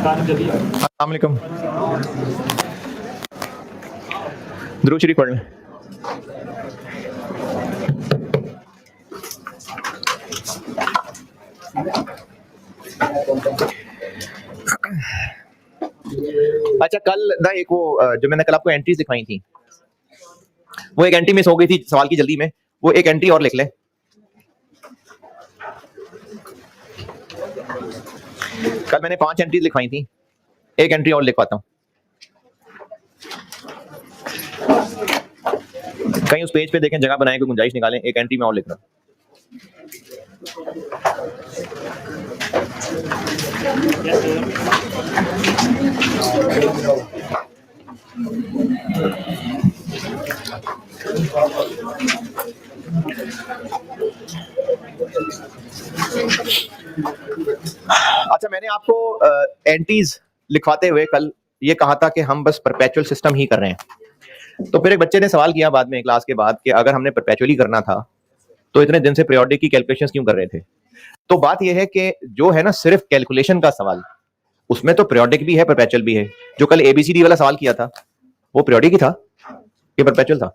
अस्सलाम वालेकुम। दुरूद शरीफ पढ़ लें। अच्छा, कल ना एक वो जो मैंने कल आपको एंट्रीज दिखाई थी, वो एक एंट्री मिस हो गई थी सवाल की जल्दी में। वो एक एंट्री और लिख लें। कल मैंने 5 एंट्रीज लिखवाई थी, एक एंट्री और लिखवाता हूँ। कहीं उस पेज पे देखें, जगह बनाएं, कोई गुंजाइश निकालें। एक एंट्री में और लिख रहा हूँ। अच्छा, मैंने आपको एंट्रीज लिखवाते हुए कल ये कहा था कि हम बस परपेचुअल सिस्टम ही कर रहे हैं। तो फिर एक बच्चे ने सवाल किया बाद में, क्लास के बाद, कि अगर हमने परपेचुअली करना था तो इतने दिन से पीरियोडिक की कैलकुलेशंस क्यों कर रहे थे। तो बात यह है कि जो है ना, सिर्फ कैलकुलेशन का सवाल, उसमें तो पीरियोडिक भी है, परपेचुअल भी है। जो कल एबीसीडी वाला सवाल किया था वो पीरियोडिक ही था कि परपेचुअल था?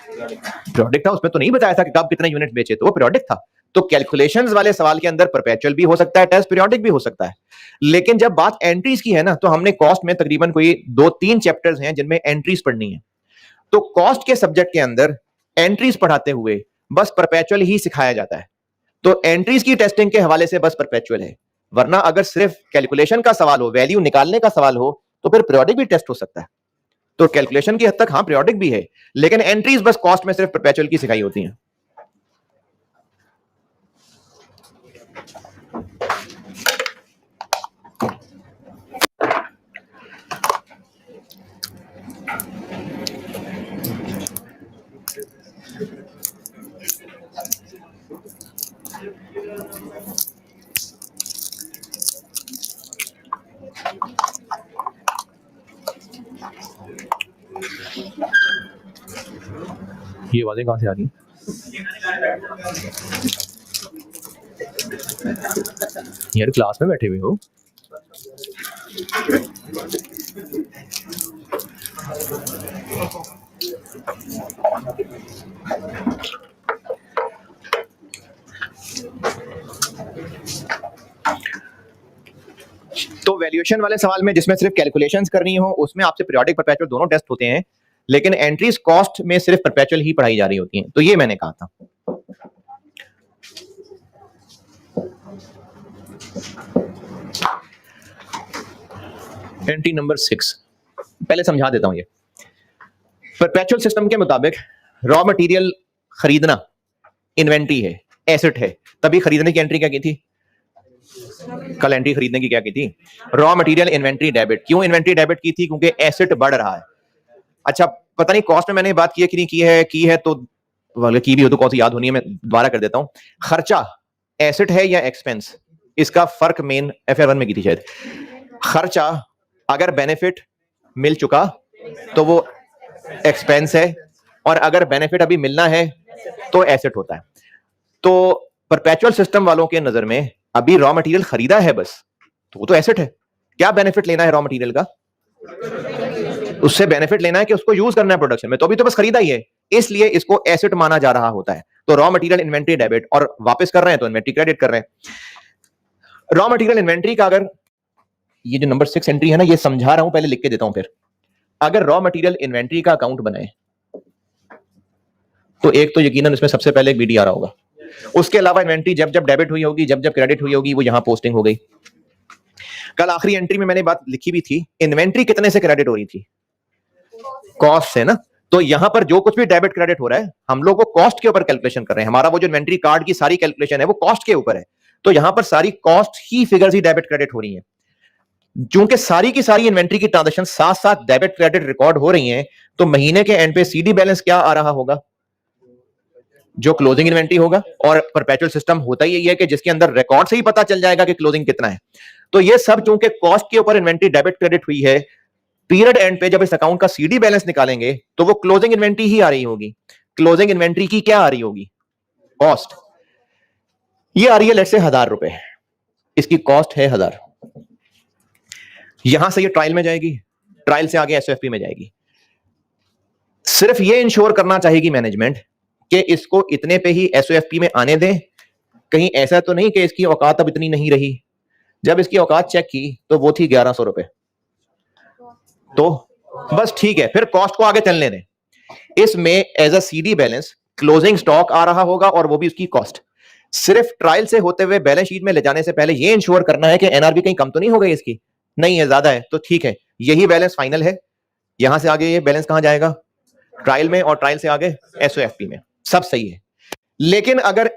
पीरियोडिक था। उसमें तो नहीं बताया था कि कब कितने यूनिट बेचे, तो वो पीरियोडिक था। तो कैलकुलेशंस वाले सवाल के अंदर परपेचुअल भी हो सकता है टेस्ट, पीरियोडिक भी हो सकता है। लेकिन जब बात एंट्रीज की है ना, तो हमने कॉस्ट में तकरीबन कोई 2-3 चैप्टर्स हैं जिनमें एंट्रीज पढ़नी है। तो कॉस्ट के सब्जेक्ट के अंदर एंट्रीज पढ़ाते हुए बस परपेचुअल ही सिखाया जाता है। तो एंट्रीज की टेस्टिंग के हवाले से बस परपेचुअल है। वरना अगर सिर्फ कैलकुलेशन का सवाल हो, वैल्यू निकालने का सवाल हो, तो फिर पीरियोडिक भी टेस्ट हो सकता है। तो कैलकुलेशन की हद तक हाँ पीरियोडिक भी है, लेकिन एंट्रीज बस कॉस्ट में सिर्फ परपेचुअल की सिखाई होती हैं। ये आवाजें कहां से आ रही हैं? यार क्लास में बैठे हुए हो। तो वैल्यूएशन वाले सवाल में जिसमें सिर्फ कैलकुलेशंस करनी हो, उसमें आपसे पीरियोडिक परपेचुअल दोनों टेस्ट होते हैं, लेकिन एंट्रीज कॉस्ट में सिर्फ परपेचुअल ही पढ़ाई जा रही होती हैं। तो ये मैंने कहा था। एंट्री नंबर 6 पहले समझा देता हूं। ये परपेचुअल सिस्टम के मुताबिक रॉ मटेरियल खरीदना इन्वेंट्री है, एसेट है। तभी खरीदने की एंट्री क्या की थी? कल एंट्री खरीदने की क्या की थी? Raw material inventory debit. क्यों इन्वेंट्री डेबिट की थी? क्योंकि एसेट बढ़ रहा है। अच्छा, पता नहीं कॉस्ट में मैंने बात की है कि नहीं की है तो वाले की भी हो तो कौन सी याद होनी है, मैं दोबारा कर देता हूं। खर्चा एसेट है या एक्सपेंस, इसका फर्क मेन FR1 में की थी शायद। खर्चा अगर बेनिफिट मिल चुका तो वो एक्सपेंस है, और अगर बेनिफिट अभी मिलना है तो एसेट होता है। तो परपेचुअल सिस्टम वालों के नजर में अभी रॉ मटेरियल खरीदा है बस, तो वो तो एसेट है। क्या बेनिफिट लेना है रॉ मटेरियल का? उससे बेनिफिट लेना है कि उसको यूज करना है प्रोडक्शन में, तो अभी तो बस खरीदा ही है, इसलिए इसको एसेट माना जा रहा होता है। तो रॉ मटेरियल इन्वेंट्री डेबिट, और वापस कर रहे हैं तो इन्वेंट्री क्रेडिट कर रहे हैं। रॉ मटेरियल इन्वेंट्री का अगर ये जो नंबर 6 एंट्री है ना, ये समझा रहा हूं, पहले लिख के देता हूं। फिर अगर रॉ मटेरियल इन्वेंट्री का अकाउंट बनाए तो एक तो यकीनन इसमें सबसे पहले एक BD आ रहा होगा। उसके अलावा इन्वेंट्री जब जब डेबिट हुई होगी, जब जब क्रेडिट हुई होगी, वो यहां पोस्टिंग हो गई। कल आखिरी एंट्री में मैंने बात लिखी भी थी, इन्वेंट्री कितने से क्रेडिट हो रही थी? कॉस्ट से ना। तो यहां पर जो कुछ भी डेबिट क्रेडिट हो रहा है, हम लोग वो कॉस्ट के ऊपर कैलकुलेशन कर रहे हैं। हमारा वो जो इन्वेंट्री कार्ड की सारी कैलकुलेशन है वो कॉस्ट के ऊपर है। तो यहां पर सारी कॉस्ट ही फिगर्स ही डेबिट क्रेडिट हो रही है। चूंकि सारी की सारी इन्वेंट्री की ट्रांजैक्शन साथ साथ डेबिट क्रेडिट रिकॉर्ड हो रही हैं, तो महीने के एंड पे CD बैलेंस क्या आ रहा होगा? जो क्लोजिंग इन्वेंट्री होगा। और परपेचुअल सिस्टम होता ही यही है कि जिसके अंदर रिकॉर्ड से ही पता चल जाएगा कि क्लोजिंग कितना है। तो ये सब चूंकि कॉस्ट के ऊपर इन्वेंट्री डेबिट क्रेडिट हुई है, पीरियड एंड पे जब इस अकाउंट का CD बैलेंस निकालेंगे तो वो क्लोजिंग इन्वेंट्री ही आ रही होगी। क्लोजिंग इन्वेंट्री की क्या आ रही होगी? कॉस्ट। ये आ रही है लेट्स से 1000 रुपए, इसकी कॉस्ट है 1000। यहां से ये ट्रायल में जाएगी, ट्रायल से आगे एसओएफपी में जाएगी। सिर्फ ये इंश्योर करना चाहेगी मैनेजमेंट कि इसको इतने पे ही एसओएफपी में आने दें, कहीं ऐसा तो नहीं कि इसकी औकात अब इतनी नहीं रही। जब इसकी औकात चेक की तो वो थी 1100 रुपए, तो बस ठीक है, फिर कॉस्ट को आगे चलने दें। इसमें as a CD balance closing stock आ रहा होगा और वो भी उसकी कॉस्ट। सिर्फ ट्रायल से होते हुए बैलेंस शीट में ले जाने से पहले ये इंश्योर करना है कि एनआरबी कहीं कम तो नहीं हो गई, इसकी नहीं है, ज्यादा है, तो ठीक है, यही बैलेंस फाइनल है। यहां से आगे ये बैलेंस कहां जाएगा? ट्रायल में, और ट्रायल से आगे एसओएफपी में, सब सही है। लेकिन अगर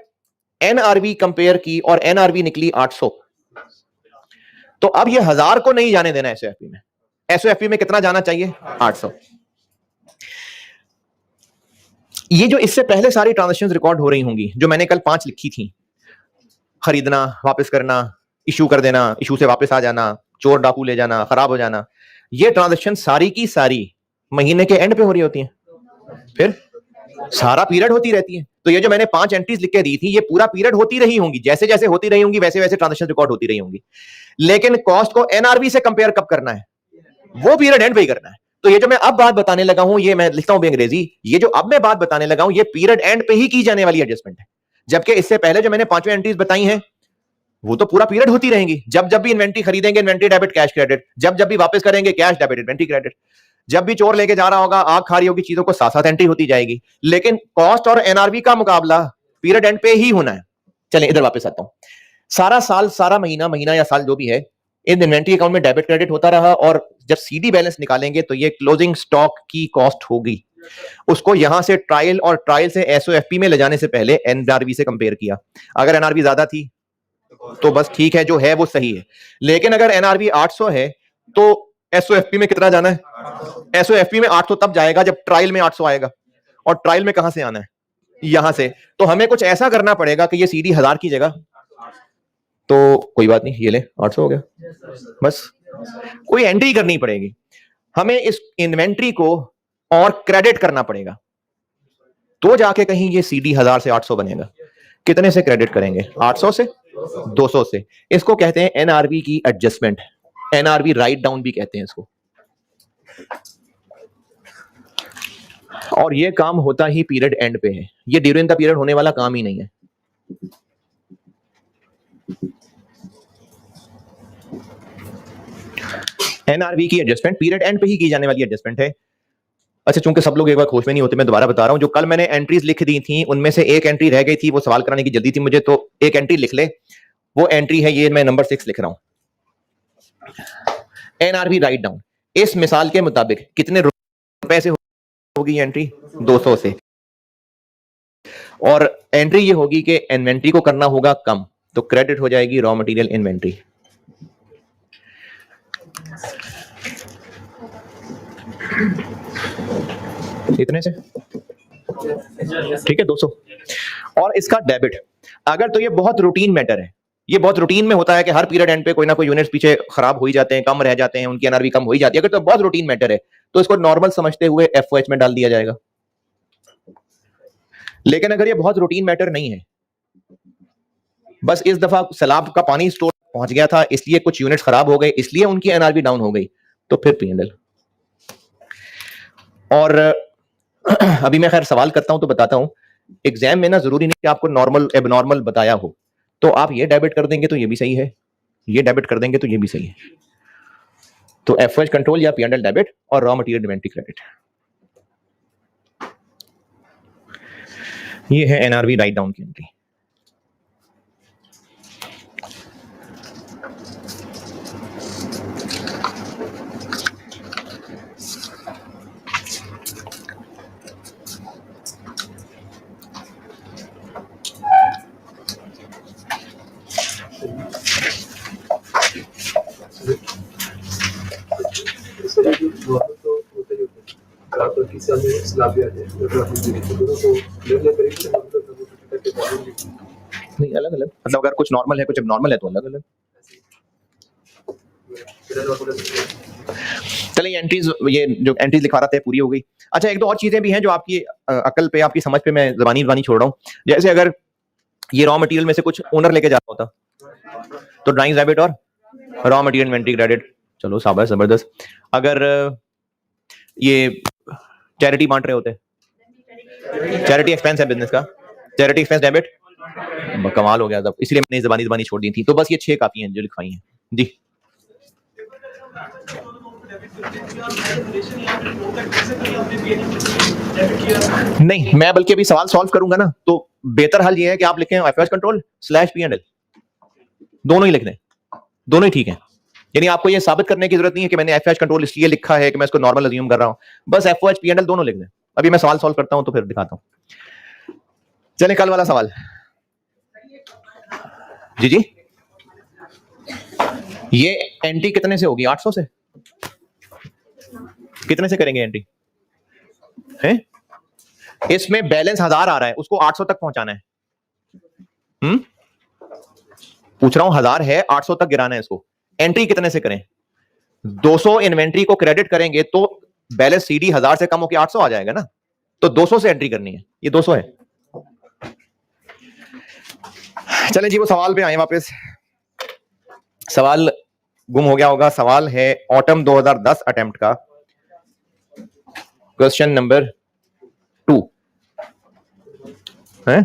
एनआरबी कंपेयर की और एनआरबी निकली 800, तो अब ये 1000 को नहीं जाने देना एसओएफपी में। एसओएफपी में कितना जाना चाहिए? 800। ये जो इससे पहले सारी ट्रांजैक्शंस रिकॉर्ड हो रही होंगी, जो मैंने कल 5 लिखी थी, खरीदना, वापस करना, इशू कर देना, इशू से वापस आ जाना, चोर डाकू ले जाना, खराब हो जाना, ये ट्रांजैक्शन सारी की सारी महीने के एंड पे हो रही होती हैं, फिर सारा पीरियड होती रहती है। तो ये जो मैंने 5 एंट्रीज लिख के दी थी, ये पूरा पीरियड होती रही होंगी, जैसे जैसे होती रही होंगी वैसे वैसे ट्रांजैक्शन रिकॉर्ड होती रही होंगी। लेकिन कॉस्ट को एनआरबी से कंपेयर कब करना है? वो पीरियड एंड पे ही करना है। तो ये जो मैं अब बात बताने लगा हूं, ये मैं लिखता हूं अंग्रेजी, ये जो अब मैं बात बताने लगा हूं, ये पीरियड एंड पे ही की जाने वाली एडजस्टमेंट है। जबकि इससे पहले जो मैंने 5 एंट्रीज बताई हैं, वो तो पूरा पीरियड होती रहेंगी। जब जब भी इन्वेंट्री खरीदेंगे, इन्वेंट्री डेबिट कैश क्रेडिट, जब जब भी वापस करेंगे, कैश डेबिट इन्वेंट्री क्रेडिट, जब भी चोर लेके जा रहा होगा, आग खा रही होगी चीजों को, साथ साथ एंट्री होती जाएगी। लेकिन कॉस्ट और एनआरबी का मुकाबला पीरियड एंड पे ही होना है। चलें इधर वापस आता हूं। सारा साल, सारा महीना या साल जो भी है, इन इन्वेंट्री अकाउंट में डेबिट क्रेडिट होता रहा, और जब सीडी बैलेंस निकालेंगे तो ये क्लोजिंग स्टॉक की कॉस्ट होगी। उसको यहां से ट्रायल और ट्रायल से एसओएफपी में ले जाने से पहले एनआरबी से कंपेयर किया। अगर एनआरबी ज्यादा थी तो बस ठीक है, जो है वो सही है। लेकिन अगर एनआरबी 800 है तो एसओएफपी में कितना जाना है? एसओएफपी में 800 तब जाएगा जब ट्रायल में 800 आएगा। और ट्रायल में कहां से आना है? यहां से। तो हमें कुछ ऐसा करना पड़ेगा कि ये सीडी 1000 की जगह, तो कोई बात नहीं, ये ले 800 हो गया, बस कोई एंट्री करनी पड़ेगी। हमें इस इन्वेंट्री को और क्रेडिट करना पड़ेगा, तो जाके कहीं ये सीडी 1000 से 800 बनेगा। कितने से क्रेडिट करेंगे? 800 से, 200 से। इसको कहते हैं एनआरबी की एडजस्टमेंट, एनआरबी राइट डाउन भी कहते हैं इसको। और ये काम होता ही पीरियड एंड पे है, ये ड्यूरिंग द पीरियड होने वाला काम ही नहीं है। एनआरबी की एडजस्टमेंट पीरियड एंड पे ही की जाने वाली एडजस्टमेंट है। अच्छा, चूंकि सब लोग एक बार होश में नहीं होते, मैं दोबारा बता रहा हूं। जो कल मैंने एंट्रीज लिख दी थी, उनमें से एक एंट्री रह गई थी, वो सवाल कराने की जल्दी थी मुझे, तो एक एंट्री लिख ले। वो एंट्री है ये, मैं नंबर 6 लिख रहा हूं, एनआरबी राइट डाउन। इस मिसाल के मुताबिक कितने रुपए से होगी एंट्री? 200 से। और एंट्री ये होगी कि इन्वेंट्री को करना होगा कम, तो क्रेडिट हो जाएगी रॉ मटेरियल इन्वेंट्री। इतने से ठीक है, 200। और इसका डेबिट, अगर तो ये बहुत रूटीन मैटर है, ये बहुत रूटीन में होता है कि हर पीरियड एंड पे कोई ना कोई यूनिट्स पीछे खराब हो ही जाते हैं, कम रह जाते हैं, उनकी एनआरबी कम हो ही जाती है। अगर तो बहुत रूटीन मैटर है तो इसको नॉर्मल समझते हुए एफओएच में डाल दिया जाएगा। लेकिन अगर ये बहुत रूटीन मैटर नहीं है, बस इस दफा सैलाब का पानी स्टोर पहुंच गया था, इसलिए कुछ यूनिट्स खराब हो गए, इसलिए उनकी एनआरबी डाउन हो गई, तो फिर पीएनएल। और अभी मैं खैर सवाल करता हूं तो बताता हूं, एग्जाम में ना जरूरी नहीं कि आपको नॉर्मल एबनॉर्मल बताया हो, तो आप ये डेबिट कर देंगे तो ये भी सही है, ये डेबिट कर देंगे तो ये भी सही है। तो एफओएच कंट्रोल या पीएनएल डेबिट और रॉ मटेरियल इन्वेंट्री क्रेडिट, ये है एनआरबी राइट डाउन की एंट्री। नहीं, अलग अलग, मतलब अगर कुछ नॉर्मल है कुछ नॉर्मल है तो अलग अलग। चलिए एंट्रीज, ये जो एंट्रीज लिखवा रहा था पूरी हो गई। अच्छा, एक दो और चीजें भी हैं जो आपकी अकल पे, आपकी समझ पे मैं जबानी छोड़ रहा हूँ। जैसे अगर ये रॉ मटेरियल में से कुछ ओनर लेके जा रहा होता तो ड्राइंग डेबिट और रॉ मटेरियल इन्वेंट्री क्रेडिट चलो शाबाश, जबरदस्त। अगर ये चैरिटी बांट रहे होते, चैरिटी एक्सपेंस है बिजनेस का, चैरिटी एक्सपेंस डेबिट, कमाल हो गया तब, इसलिए मैंने जबानी छोड़ दी थी। तो बस ये 6 काफी हैं जो लिखवाई हैं जी। नहीं, मैं बल्कि अभी सवाल सॉल्व करूंगा ना, तो बेहतर हल ये है कि आप लिखें एफएच कंट्रोल स्लैश P&L, दोनों ही लिख दें, दोनों ही ठीक है। यानी आपको ये साबित करने की जरूरत नहीं है कि मैंने एफएच कंट्रोल इसलिए लिखा है कि मैं इसको नॉर्मल अज्यूम कर रहा हूं, बस एफओएच P&L दोनों लिख दें। अभी मैं सवाल सॉल्व करता हूं तो फिर दिखाता हूं। चले कल वाला सवाल जी जी। ये एंट्री कितने से होगी? 800 से। कितने से करेंगे एंट्री? है इसमें बैलेंस 1000 आ रहा है, उसको 800 तक पहुंचाना है। पूछ रहा हूं, 1000 है, 800 तक गिराना है इसको। एंट्री कितने से करें? 200 इन्वेंट्री को क्रेडिट करेंगे तो बैलेंस सीडी 1000 से कम होकर 800 आ जाएगा ना, तो 200 से एंट्री करनी है। ये 200 है। चलें जी, वो सवाल पे आए वापस। सवाल गुम हो गया होगा। सवाल है ऑटम 2010 अटेम्प्ट का, क्वेश्चन नंबर 2 है।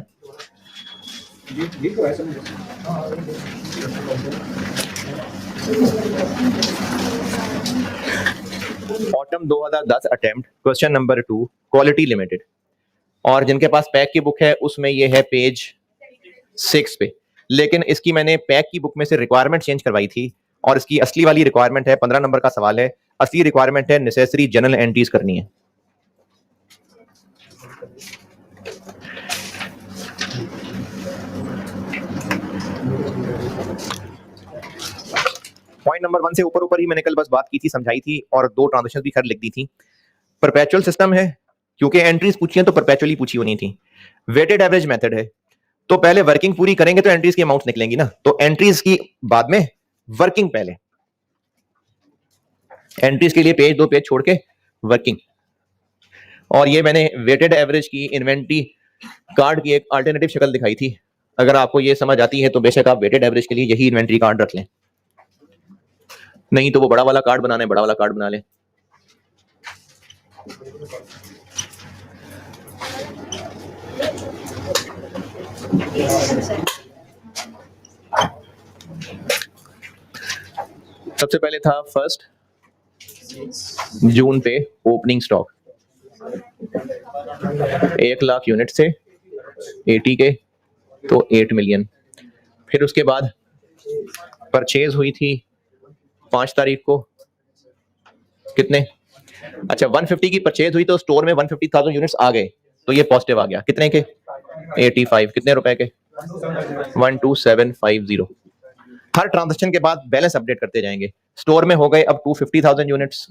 Autumn 2010 attempt, question number 2, quality limited. और जिनके पास पैक की बुक है उसमें ये है पेज 6 पे, लेकिन इसकी मैंने पैक की बुक में से रिक्वायरमेंट चेंज करवाई थी और इसकी असली वाली रिक्वायरमेंट है, 15 नंबर का सवाल है। असली रिक्वायरमेंट है नेसेसरी जनरल एंट्रीज करनी है। पॉइंट नंबर 1 से ऊपर ऊपर ही मैंने कल बस बात की थी, समझाई थी, और 2 ट्रांजेक्शन भी खैर लिख दी थी। परपेचुअल सिस्टम है, क्योंकि एंट्रीज पूछी हैं तो परपेचुअली पूछी होनी थी। वेटेड एवरेज मेथड है, तो पहले वर्किंग पूरी करेंगे तो एंट्रीज की अमाउंट निकलेंगी ना, तो एंट्रीज की बाद में, वर्किंग पहले। एंट्रीज के लिए पेज 2 पेज छोड़ के वर्किंग। और ये मैंने वेटेड एवरेज की इन्वेंट्री कार्ड की एक अल्टरनेटिव शक्ल दिखाई थी। अगर आपको ये समझ आती है तो बेशक आप वेटेड एवरेज के लिए यही इन्वेंट्री कार्ड रख लें, नहीं तो वो बड़ा वाला कार्ड बनाना है, बड़ा वाला कार्ड बना लें। सबसे पहले था 1 जून पे ओपनिंग स्टॉक 1 लाख यूनिट से 80 के, तो 8 मिलियन। फिर उसके बाद परचेज हुई थी 5 तारीख को, कितने? अच्छा, 150 की परचेज हुई तो स्टोर में 150,000 यूनिट्स आ गए, तो ये पॉजिटिव आ गया। कितने के? 85। कितने रुपए के? 12750। हर ट्रांजैक्शन के बाद बैलेंस अपडेट करते जाएंगे। स्टोर में हो गए अब 250,000 यूनिट्स,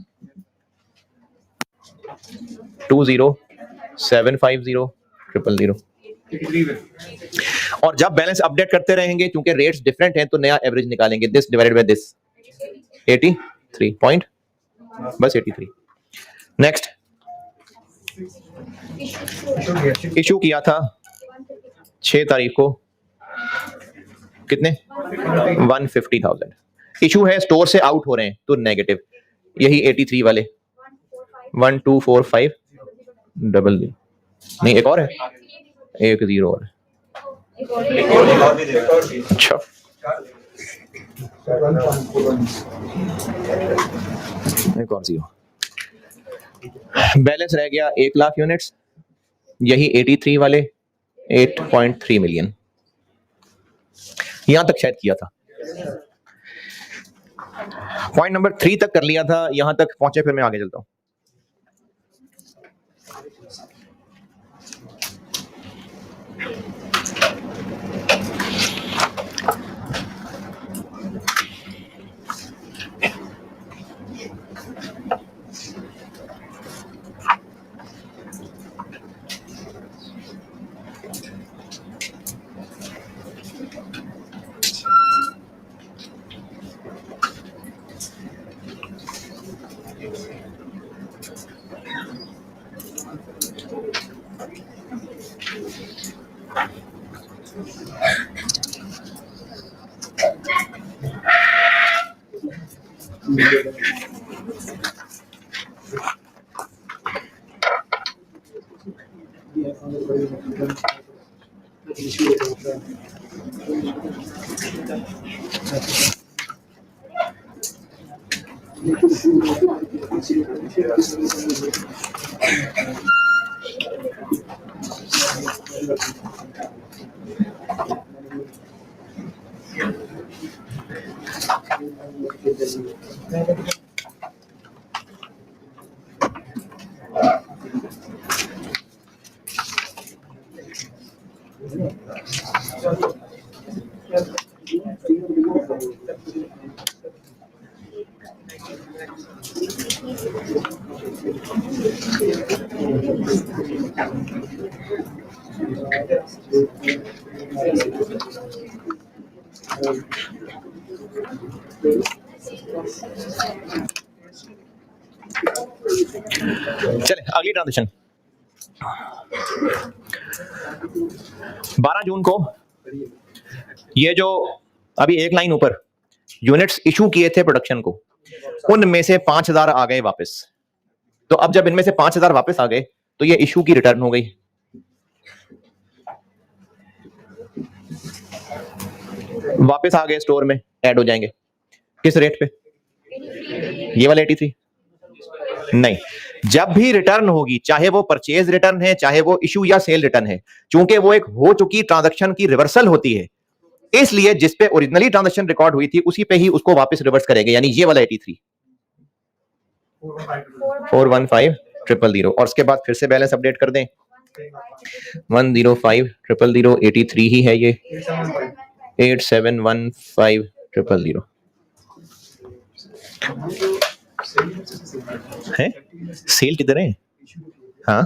20750 और जब बैलेंस अपडेट करते रहेंगे, क्योंकि रेट्स डिफरेंट हैं, तो नया एवरेज निकालेंगे। This divided by this, 83 point, बस 83। नेक्स्ट, इशू किया था 6 तारीख को, कितने? 150,000। इशू है, स्टोर से आउट हो रहे हैं, तो नेगेटिव, यही 83 वाले 124500। नहीं, एक और है, एक 0 और। अच्छा, एक और 0। बैलेंस रह गया 1 लाख यूनिट्स, यही 83 वाले 8.3 मिलियन। यहां तक शायद किया था, पॉइंट नंबर 3 तक कर लिया था, यहां तक पहुंचे, फिर मैं आगे चलता हूं। चले अगली ट्रांजेक्शन। 12 जून को ये जो अभी एक लाइन ऊपर यूनिट्स इशू किए थे प्रोडक्शन को, उनमें से 5000 आ गए वापस। तो अब जब इनमें से 5000 वापस आ गए तो ये इशू की रिटर्न हो गई। वापस आ गए स्टोर में, ऐड हो जाएंगे किस रेट पे? ये वाला 83 नहीं, जब भी रिटर्न होगी, चाहे वो परचेज रिटर्न है, चाहे वो इशू या सेल रिटर्न है, चूंकि वो एक हो चुकी ट्रांजैक्शन की रिवर्सल होती है, इसलिए जिस पे ओरिजिनली ट्रांजैक्शन रिकॉर्ड हुई थी उसी पे ही उसको वापस रिवर्स करेंगे। यानी ये वाला 83 415000 और उसके बाद फिर से बैलेंस अपडेट कर दें 105000 83 ही है ये 871500 है। सेल किधर है? हाँ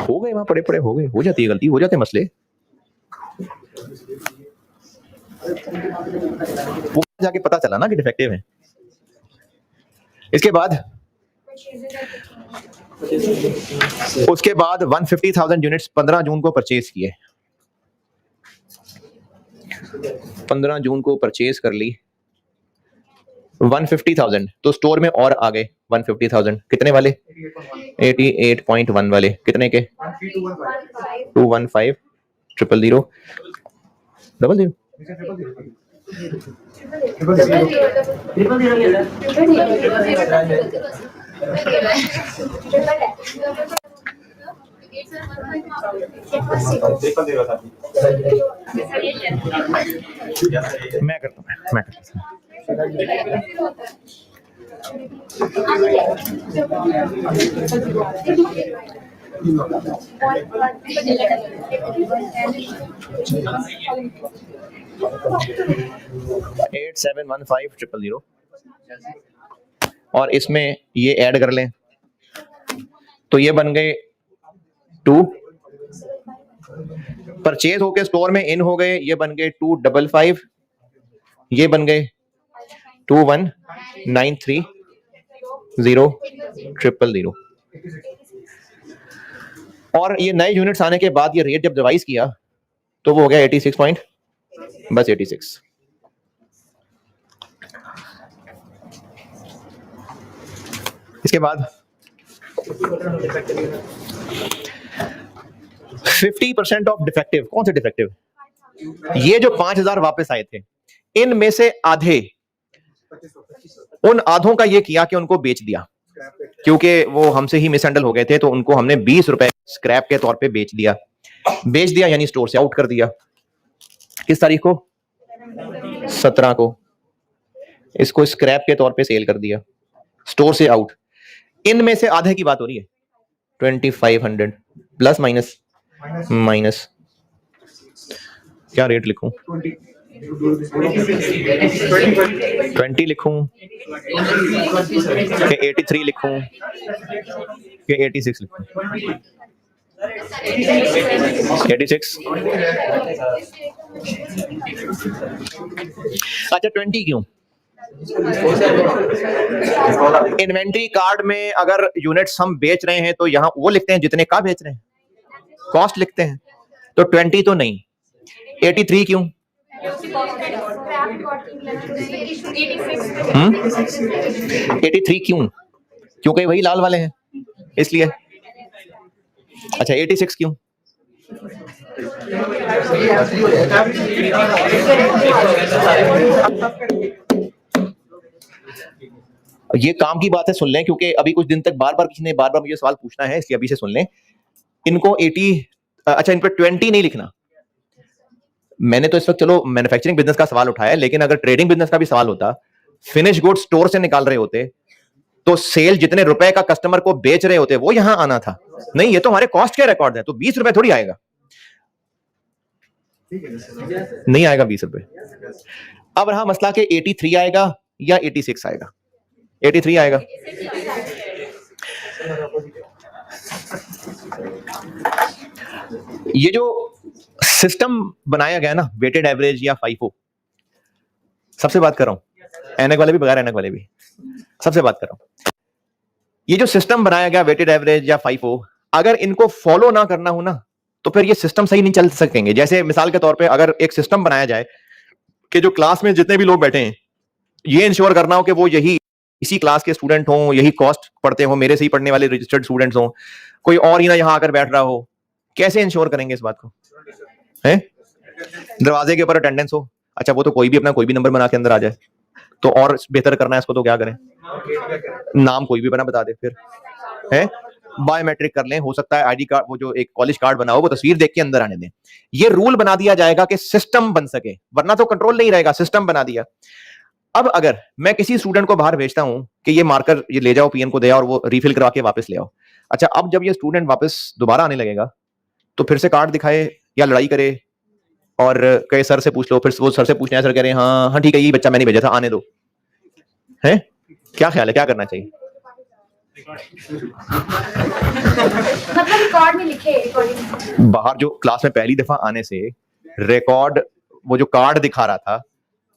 हो गए वहां पड़े पड़े, हो गए, हो जाती है गलती, हो जाते मसले, वो जाके पता चला ना कि डिफेक्टिव है। इसके बाद 150,000 यूनिट्स 15 जून को परचेज किए, 15 जून को परचेज कर ली 150,000, तो स्टोर में और आ गए 150,000। कितने वाले? 88.1 वाले। कितने के? 215 000 00 मैं करता हूँ, मैं करता हूँ। 8715 000 और इसमें ये ऐड कर लें तो ये बन गए 2, परचेज होके स्टोर में इन हो गए, ये बन गए 255, ये बन गए 21930 000 और ये नए यूनिट्स आने के बाद ये रेट जब रिवाइज किया तो वो हो गया 86 पॉइंट, बस 86। इसके बाद 50% ऑफ डिफेक्टिव। कौन से डिफेक्टिव? ये जो 5000 वापस आए थे, इनमें से आधे, उन आधों का ये किया कि उनको बेच दिया, क्योंकि वो हमसे ही मिसहैंडल हो गए थे, तो उनको हमने 20 रुपए स्क्रैप के तौर पे बेच दिया। बेच दिया यानी स्टोर से आउट कर दिया। किस तारीख को? 17 को इसको स्क्रैप के तौर पे सेल कर दिया, स्टोर से आउट। इनमें से आधे की बात हो रही है 2500 प्लस माइनस माइनस क्या रेट लिखूं? 20 लिखूं कि 83 लिखूं कि 86 लिखूं? 86। अच्छा 20 क्यों? इन्वेंट्री कार्ड में अगर यूनिट्स हम बेच रहे हैं तो यहां वो लिखते हैं जितने का बेच रहे हैं, कॉस्ट लिखते हैं, तो 20 तो नहीं, 83 क्यों? 83 क्यों? क्योंकि वही लाल वाले हैं इसलिए। अच्छा 86 क्यों? ये काम की बात है, सुन लें, क्योंकि अभी कुछ दिन तक बार बार किसी ने बार बार मुझे सवाल पूछना है, इसलिए अभी से सुन लें। इनको 80, अच्छा इन पर 20 नहीं लिखना। मैंने तो इस वक्त चलो मैन्युफैक्चरिंग बिजनेस का सवाल उठाया, लेकिन अगर ट्रेडिंग बिजनेस का भी सवाल होता, फिनिश गुड स्टोर से निकाल रहे होते, तो सेल जितने रुपए का कस्टमर को बेच रहे होते वो यहां आना था। नहीं, ये तो हमारे कॉस्ट के रिकॉर्ड है, तो 20 रुपए थोड़ी आएगा, नहीं आएगा 20 रुपए। अब रहा मसला कि 83 आएगा या 86 आएगा। 83 आएगा। ये जो सिस्टम बनाया गया ना, वेटेड एवरेज या FIFO, सबसे बात कर रहा हूं, एनक वाले भी, बगैर एनक वाले भी, सबसे बात कर रहा हूं। ये जो सिस्टम बनाया गया वेटेड एवरेज या FIFO, अगर इनको फॉलो ना करना हो ना, तो फिर ये सिस्टम सही नहीं चल सकेंगे। जैसे मिसाल के तौर पे अगर एक सिस्टम बनाया जाए कि जो क्लास में जितने भी लोग बैठे हैं, ये इंश्योर करना हो कि वो यही इसी क्लास के स्टूडेंट हों, यही कॉस्ट पढ़ते हो, मेरे से ही पढ़ने वाले रजिस्टर्ड स्टूडेंट्स हों, कोई और ही ना यहां आकर बैठ रहा हो। कैसे इंश्योर करेंगे इस बात को? है दरवाजे के ऊपर अटेंडेंस हो, अच्छा वो तो कोई भी अपना कोई भी नंबर बना के अंदर आ जाए, तो और बेहतर करना है इसको तो क्या करें, नाम कोई भी बना बता दे, फिर है बायोमेट्रिक कर लें, हो सकता है आईडी कार्ड, वो जो एक कॉलेज कार्ड बनाओ वो तस्वीर देख के अंदर आने दें। ये रूल बना दिया जाएगा कि सिस्टम बन सके, वरना तो कंट्रोल नहीं रहेगा, सिस्टम बना दिया। अब अगर मैं किसी स्टूडेंट को बाहर भेजता हूं कि ये मार्कर ये ले जाओ, पीएन को दे आओ और वो रिफिल करवा के वापस ले आओ, अच्छा अब जब ये स्टूडेंट वापस दोबारा आने लगेगा तो फिर से कार्ड दिखाए या लड़ाई करे और कहे सर से पूछ लो, फिर वो सर से पूछना है, सर कह रहे हैं हाँ हाँ ठीक है, ये बच्चा मैंने भेजा था, आने दो। है क्या ख्याल है, क्या करना चाहिए? मतलब रिकॉर्ड में लिखे, बाहर जो क्लास में पहली दफा आने से रिकॉर्ड, वो जो कार्ड दिखा रहा था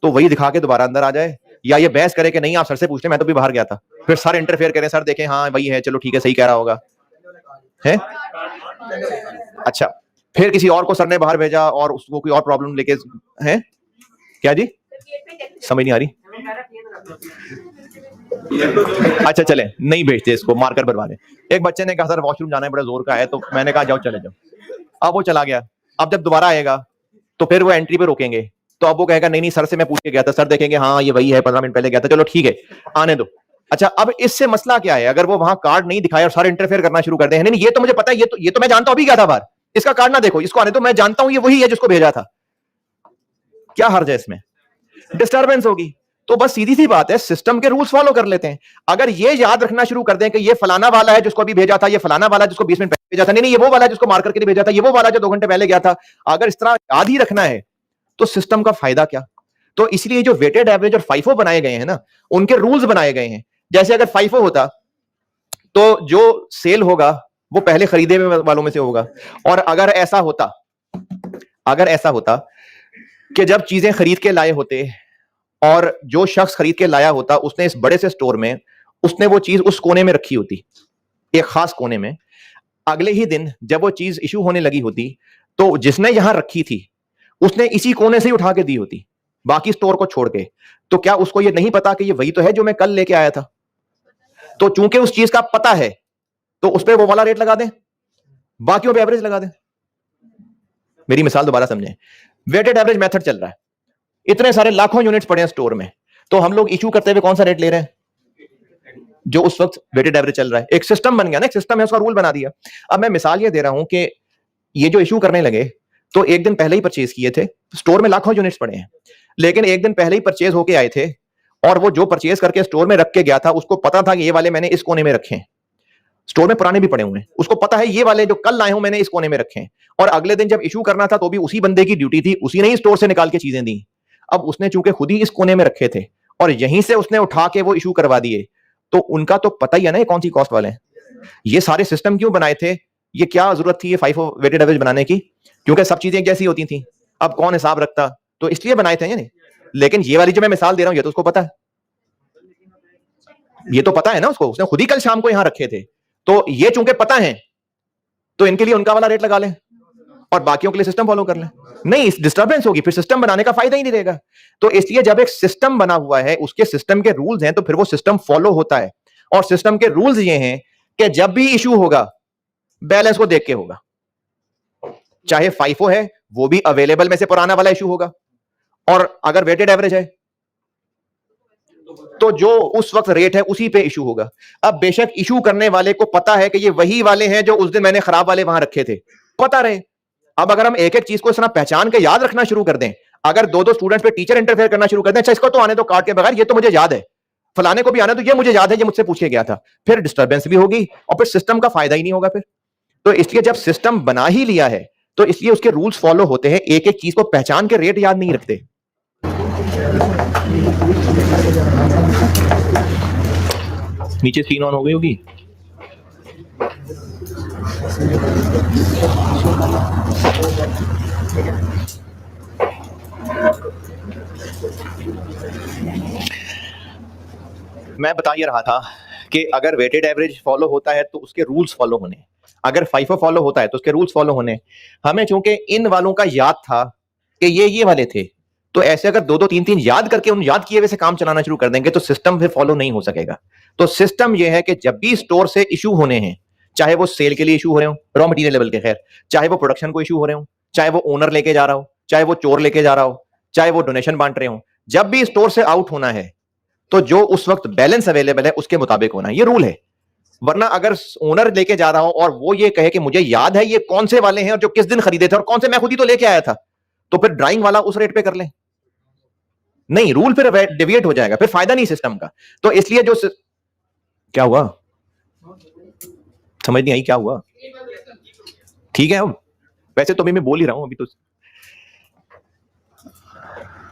तो वही दिखा के दोबारा अंदर आ जाए, या ये बहस करे कि नहीं आप सर से पूछते, मैं तो भी बाहर गया था, फिर सर इंटरफेयर करें, सर देखें हाँ वही है, चलो ठीक है, सही कह रहा होगा, है? अच्छा फिर किसी और को सर ने बाहर भेजा और उसको कोई और प्रॉब्लम लेके, है क्या जी, समझ नहीं आ रही? अच्छा चले नहीं भेजते इसको, मार्कर बनवाने। एक बच्चे ने कहा सर वॉशरूम जाना है, बड़ा जोर का है, तो मैंने कहा जाओ चले जाओ। अब वो चला गया, अब जब दोबारा आएगा तो फिर वो एंट्री पे रोकेंगे, तो अब वो कहेगा नहीं नहीं सर से मैं पूछ के गया था, सर देखेंगे हाँ ये वही है, 15 मिनट पहले गया था, चलो ठीक है आने दो। अच्छा अब इससे मसला क्या है, अगर वो वहां कार्ड नहीं दिखाए और सर इंटरफेयर करना शुरू कर दे, नहीं ये तो मुझे पता है, ये तो मैं जानता हूं, अभी गया था बाहर, इसका कार्ड ना देखो, इसको आने दो, मैं जानता हूं ये वही है जिसको भेजा था, क्या हर्ज है इसमें? डिस्टर्बेंस होगी। तो बस सीधी सी बात है, सिस्टम के रूल्स फॉलो कर लेते हैं। अगर ये याद रखना शुरू कर दें कि ये फलाना वाला है जिसको अभी भेजा था, ये फलाना वाला जिसको 20 मिनट पहले भेजा था, नहीं नहीं ये वो वाला है जिसको मार्कर के लिए भेजा था, ये वो वाला जो 2 घंटे पहले गया था, अगर इस तरह याद ही रखना है तो सिस्टम का फायदा क्या? तो इसलिए जो वेटेड एवरेज और FIFO बनाए गए हैं ना, उनके रूल्स बनाए गए हैं। जैसे अगर FIFO होता तो जो सेल होगा वो पहले खरीदे वालों में से होगा, और अगर ऐसा होता कि जब चीजें खरीद के लाए होते और जो शख्स खरीद के लाया होता उसने इस बड़े से स्टोर में उसने वो चीज उस कोने में रखी होती, एक खास कोने में, अगले ही दिन जब वो चीज इशू होने लगी होती तो जिसने यहां रखी थी उसने इसी कोने से ही उठा के दी होती, बाकी स्टोर को छोड़ के। तो क्या उसको ये नहीं पता कि ये वही तो है जो मैं कल लेके आया था? तो चूंकि उस चीज का पता है तो उस पर वो वाला रेट लगा दें, बाकियों पे एवरेज लगा दें। मेरी मिसाल दोबारा समझें, वेटेड एवरेज मेथड चल रहा है, इतने सारे लाखों यूनिट्स पड़े हैं स्टोर में, तो हम लोग इशू करते हुए कौन सा रेट ले रहे हैं? जो उस वक्त वेटेड एवरेज चल रहा है। एक सिस्टम बन गया ना, एक सिस्टम है, उसका रूल बना दिया। अब मैं मिसाल ये दे रहा हूं कि ये जो इशू करने लगे तो एक दिन पहले ही परचेज किए थे, स्टोर में लाखों यूनिट्स पड़े हैं, लेकिन एक दिन पहले ही परचेज होके आए थे और वो जो परचेज करके स्टोर में रख के गया था उसको पता था कि ये वाले मैंने इस कोने में रखे हैं, स्टोर में पुराने भी पड़े हुए हैं, उसको पता है ये वाले जो कल लाए हूं मैंने इस कोने में रखे हैं, और अगले दिन जब इशू करना था तो भी उसी बंदे की ड्यूटी थी, उसी ने ही स्टोर से निकाल के चीजें दी। अब उसने चूंकि खुद ही इस कोने में रखे थे और यहीं से उसने उठा के वो इशू करवा दिए, तो उनका तो पता ही है ना ये कौन सी कॉस्ट वाले हैं। ये सारे सिस्टम क्यों बनाए थे, ये क्या जरूरत थी ये FIFO वेटेड एवरेज बनाने की? क्योंकि सब चीजें जैसी होती थी, अब कौन हिसाब रखता, तो इसलिए बनाए थे नहीं। लेकिन ये वाली जो मैं मिसाल दे रहा हूं ये तो उसको पता है, ये तो पता है ना उसको, उसने खुद ही कल शाम को यहां रखे थे, तो ये चूंकि पता है तो इनके लिए उनका वाला रेट लगा लें, और बाकियों के लिए सिस्टम फॉलो कर लें। नहीं, डिस्टर्बेंस होगी, फिर सिस्टम बनाने का फायदा ही नहीं रहेगा। तो इसलिए जब एक सिस्टम बना हुआ है, उसके सिस्टम के रूल्स हैं, तो फिर वो सिस्टम फॉलो होता है। और सिस्टम के रूल्स ये हैं कि जब भी इशू होगा बैलेंस को देख के होगा। चाहे फाइफो है, वो भी अवेलेबल में से पुराना वाला इशू होगा, और अगर वेटेड एवरेज है तो जो उस वक्त रेट है उसी पे इशू होगा। अब बेशक इशू करने वाले को पता है कि ये वही वाले हैं जो उस दिन मैंने खराब वाले वहां रखे थे, पता रहे। अब अगर हम एक एक चीज को इस तरह पहचान के याद रखना शुरू कर दें, अगर दो दो स्टूडेंट्स पे टीचर इंटरफेयर करना शुरू कर दें, अच्छा इसको तो आने दो काट के बगैर, ये तो मुझे याद है, फलाने को भी आना तो ये मुझे याद है, ये मुझसे पूछे गया था, फिर डिस्टर्बेंस भी होगी और फिर सिस्टम का फायदा ही नहीं होगा फिर। तो इसलिए जब सिस्टम बना ही लिया है तो इसलिए उसके रूल्स फॉलो होते हैं। एक एक चीज को पहचान के रेट याद नहीं रखते। नीचे स्क्रीन ऑन हो गई होगी। मैं बता ये रहा था कि अगर वेटेड एवरेज फॉलो होता है तो उसके रूल्स फॉलो होने, अगर फाइफो फॉलो होता है तो उसके रूल्स फॉलो होने। हमें चूंकि इन वालों का याद था कि ये वाले थे, तो ऐसे अगर दो दो तीन तीन याद करके उन याद किए हुए से काम चलाना शुरू कर देंगे तो सिस्टम फिर फॉलो नहीं हो सकेगा। तो सिस्टम यह है कि जब भी स्टोर से इशू होने हैं, चाहे वो सेल के लिए इशू हो रहे हो रॉ मटेरियल लेवल के, खैर चाहे वो प्रोडक्शन को इशू हो रहे हो, चाहे वो ओनर लेके जा रहा हो, चाहे वो चोर लेके जा रहा हो, चाहे वो डोनेशन बांट रहे हो, जब भी स्टोर से आउट होना है तो जो उस वक्त बैलेंस अवेलेबल है उसके मुताबिक होना है, ये रूल है। वरना अगर ओनर लेके जा रहा हो और वो ये कहे कि मुझे याद है ये कौन से वाले हैं और जो किस दिन खरीदे थे और कौन से मैं खुद ही तो लेके आया था, तो फिर ड्राइंग वाला उस रेट पे कर ले। नहीं, रूल फिर डेविएट हो जाएगा, फिर फायदा नहीं सिस्टम का। तो इसलिए जो क्या हुआ, समझ नहीं आई क्या हुआ? ठीक है, अब वैसे तो मैं बोल ही रहा हूं अभी तो,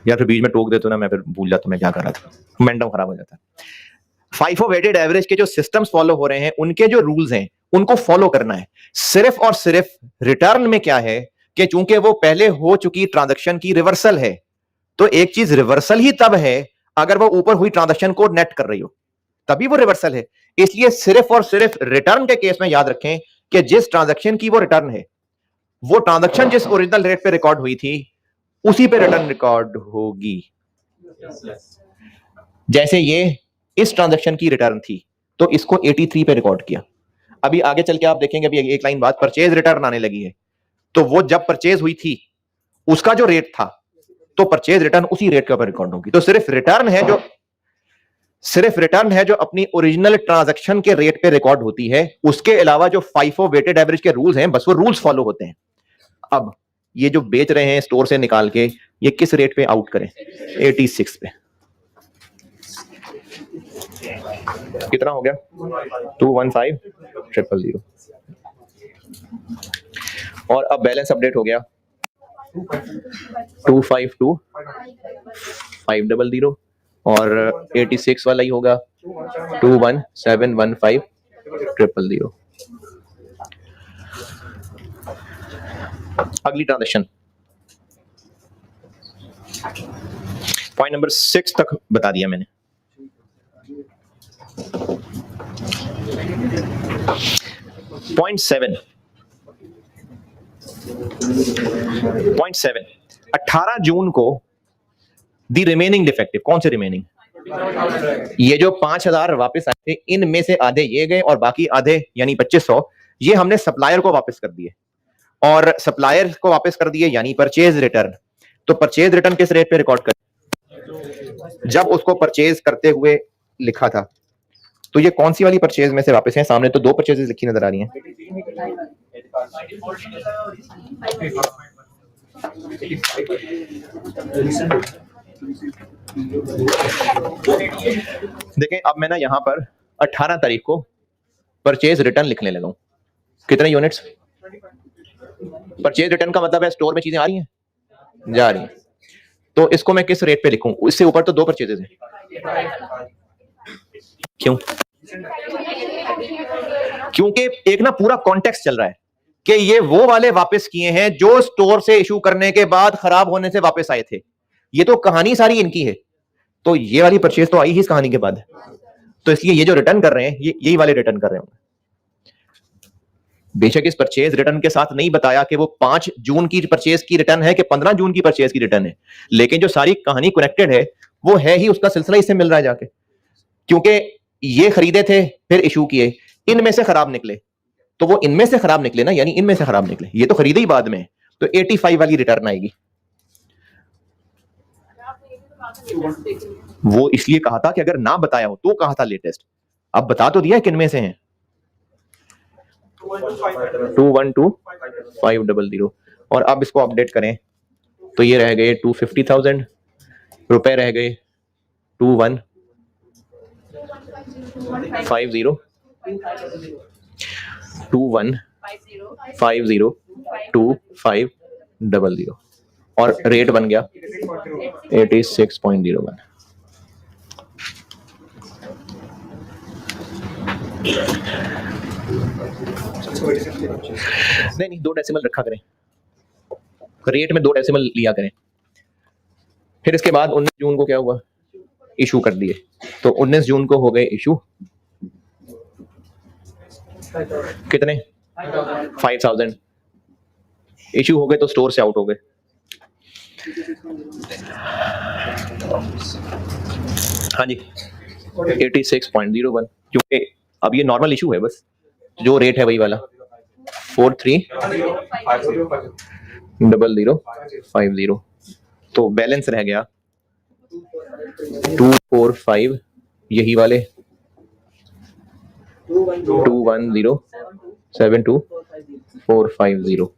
या फिर बीच में टोक देते ना, मैं फिर भूल जाता मैं क्या कर रहा था, मोमेंटम खराब हो जाता है। फाइफो वेटेड एवरेज के जो सिस्टम्स फॉलो हो रहे हैं उनके जो रूल्स हैं उनको फॉलो करना है। सिर्फ और सिर्फ रिटर्न में क्या है कि चूंकि वो पहले हो चुकी ट्रांजैक्शन की रिवर्सल है, तो एक चीज रिवर्सल ही तब है अगर वो ऊपर हुई ट्रांजैक्शन को नेट कर रही हो, तभी वो रिवर्सल है। इसलिए सिर्फ और सिर्फ रिटर्न के केस में याद रखें कि जिस ट्रांजैक्शन की वो रिटर्न है, वो ट्रांजैक्शन जिस ओरिजिनल रेट पे रिकॉर्ड हुई थी उसी पे रिटर्न रिकॉर्ड होगी। जैसे ये इस ट्रांजैक्शन की रिटर्न थी तो इसको 83 पे रिकॉर्ड किया। अभी आगे चल के आप देखेंगे, अभी एक लाइन बाद परचेज रिटर्न आने लगी है, तो वो जब परचेज हुई थी उसका जो रेट था तो परचेज रिटर्न उसी रेट के ऊपर रिकॉर्ड होगी। तो सिर्फ रिटर्न है जो अपनी ओरिजिनल ट्रांजैक्शन के रेट पे रिकॉर्ड होती है। उसके अलावा जो फाइफो वेटेड एवरेज के रूल्स हैं, बस वो रूल्स फॉलो होते हैं। अब ये जो बेच रहे हैं स्टोर से निकाल के, ये किस रेट पे आउट करें? 86 पे। कितना हो गया? 215,000। और अब बैलेंस अपडेट हो गया 252,500 और 86 वाला ही होगा 21,715,000। अगली ट्रांजैक्शन पॉइंट नंबर 6 तक बता दिया मैंने। पॉइंट 7 18 जून को दी रिमेनिंग डिफेक्टिव, कौन से रिमेनिंग? ये जो 5,000 वापस आए थे, इनमें से आधे ये गए और बाकी आधे यानी 2,500 ये हमने सप्लायर को वापस कर दिए। और सप्लायर को वापस कर दिए यानी परचेज रिटर्न। तो परचेज रिटर्न किस रेट पे रिकॉर्ड कर? जब उसको परचेज करते हुए लिखा था। तो ये कौन सी वाली परचेज में से वापस है? सामने तो दो परचेजेस लिखी नजर आ रही हैं। देखें, अब मैं ना यहां पर 18 तारीख को परचेज रिटर्न लिखने लगा हूं। कितने यूनिट्स? परचेज रिटर्न का मतलब है स्टोर में चीजें आ रही हैं, जा रही हैं। तो इसको मैं किस रेट पे लिखूं? इससे ऊपर तो दो परचेजेस हैं। क्यों? क्योंकि एक ना पूरा कॉन्टेक्स्ट चल रहा है कि ये वो वाले वापस किए हैं जो स्टोर से इशू करने के बाद खराब होने से वापस आए थे। ये तो कहानी सारी इनकी है। तो ये वाली परचेज तो आई ही इस कहानी के बाद, तो इसलिए ये जो रिटर्न कर रहे हैं ये यही वाले रिटर्न कर रहे होंगे। बेशक इस परचेज रिटर्न के साथ नहीं बताया कि वो 5 जून की परचेज की रिटर्न है कि 15 जून की परचेज की रिटर्न है, लेकिन जो सारी कहानी कनेक्टेड है वो है ही, उसका सिलसिला इससे मिल रहा है जाके, क्योंकि ये खरीदे थे फिर इशू किए, इनमें से खराब निकले, तो वो इनमें से खराब निकले ना, यानी इनमें से खराब निकले, ये तो खरीदे ही बाद में, तो 85 वाली रिटर्न आएगी। वो इसलिए कहा था कि अगर ना बताया हो तो कहा था लेटेस्ट, अब बता तो दिया किन में से हैं। 212500 और अब इसको अपडेट करें तो ये रह गए 250,000 रुपए, रह गए 2150 21502500 और रेट बन गया 86.01। नहीं 2 डेसिमल रखा करें, रेट में 2 डेसिमल लिया करें। फिर इसके बाद 19 जून को क्या हुआ, इशू कर दिए, तो 19 जून को हो गए इशू कितने 5000 इशू हो गए, तो स्टोर से आउट हो गए। हाँ जी 86.01, क्योंकि अब ये नॉर्मल इशू है, बस जो रेट है वही वाला 430050, तो बैलेंस रह गया 245, यही वाले 21072450।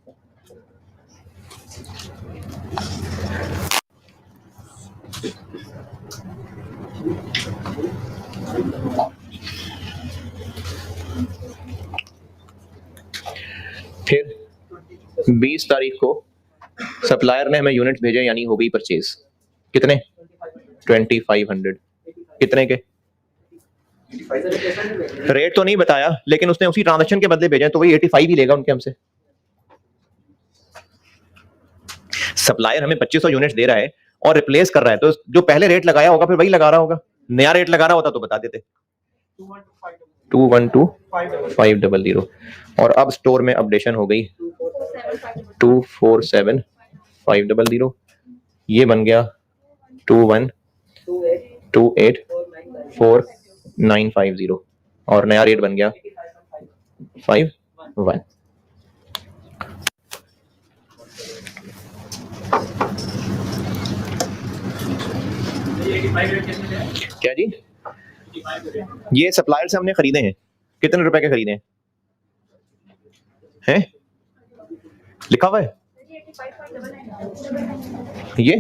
फिर 20 तारीख को सप्लायर ने हमें यूनिट भेजे, यानी हो गई परचेज कितने 2500, कितने के रेट तो नहीं बताया, लेकिन उसने उसी ट्रांजैक्शन के बदले भेजे, तो वही 85 ही लेगा उनके हमसे। सप्लायर हमें 2500 यूनिट दे रहा है और रिप्लेस कर रहा है, तो जो पहले रेट लगाया होगा फिर वही लगा रहा होगा, नया रेट लगा रहा होता तो बता देते। 212500 और अब स्टोर में अपडेशन हो गई 247500, ये बन गया 21284950 और नया रेट बन गया 51। क्या जी, ये सप्लायर से हमने खरीदे हैं, कितने रुपए के खरीदे हैं, लिखा हुआ है ये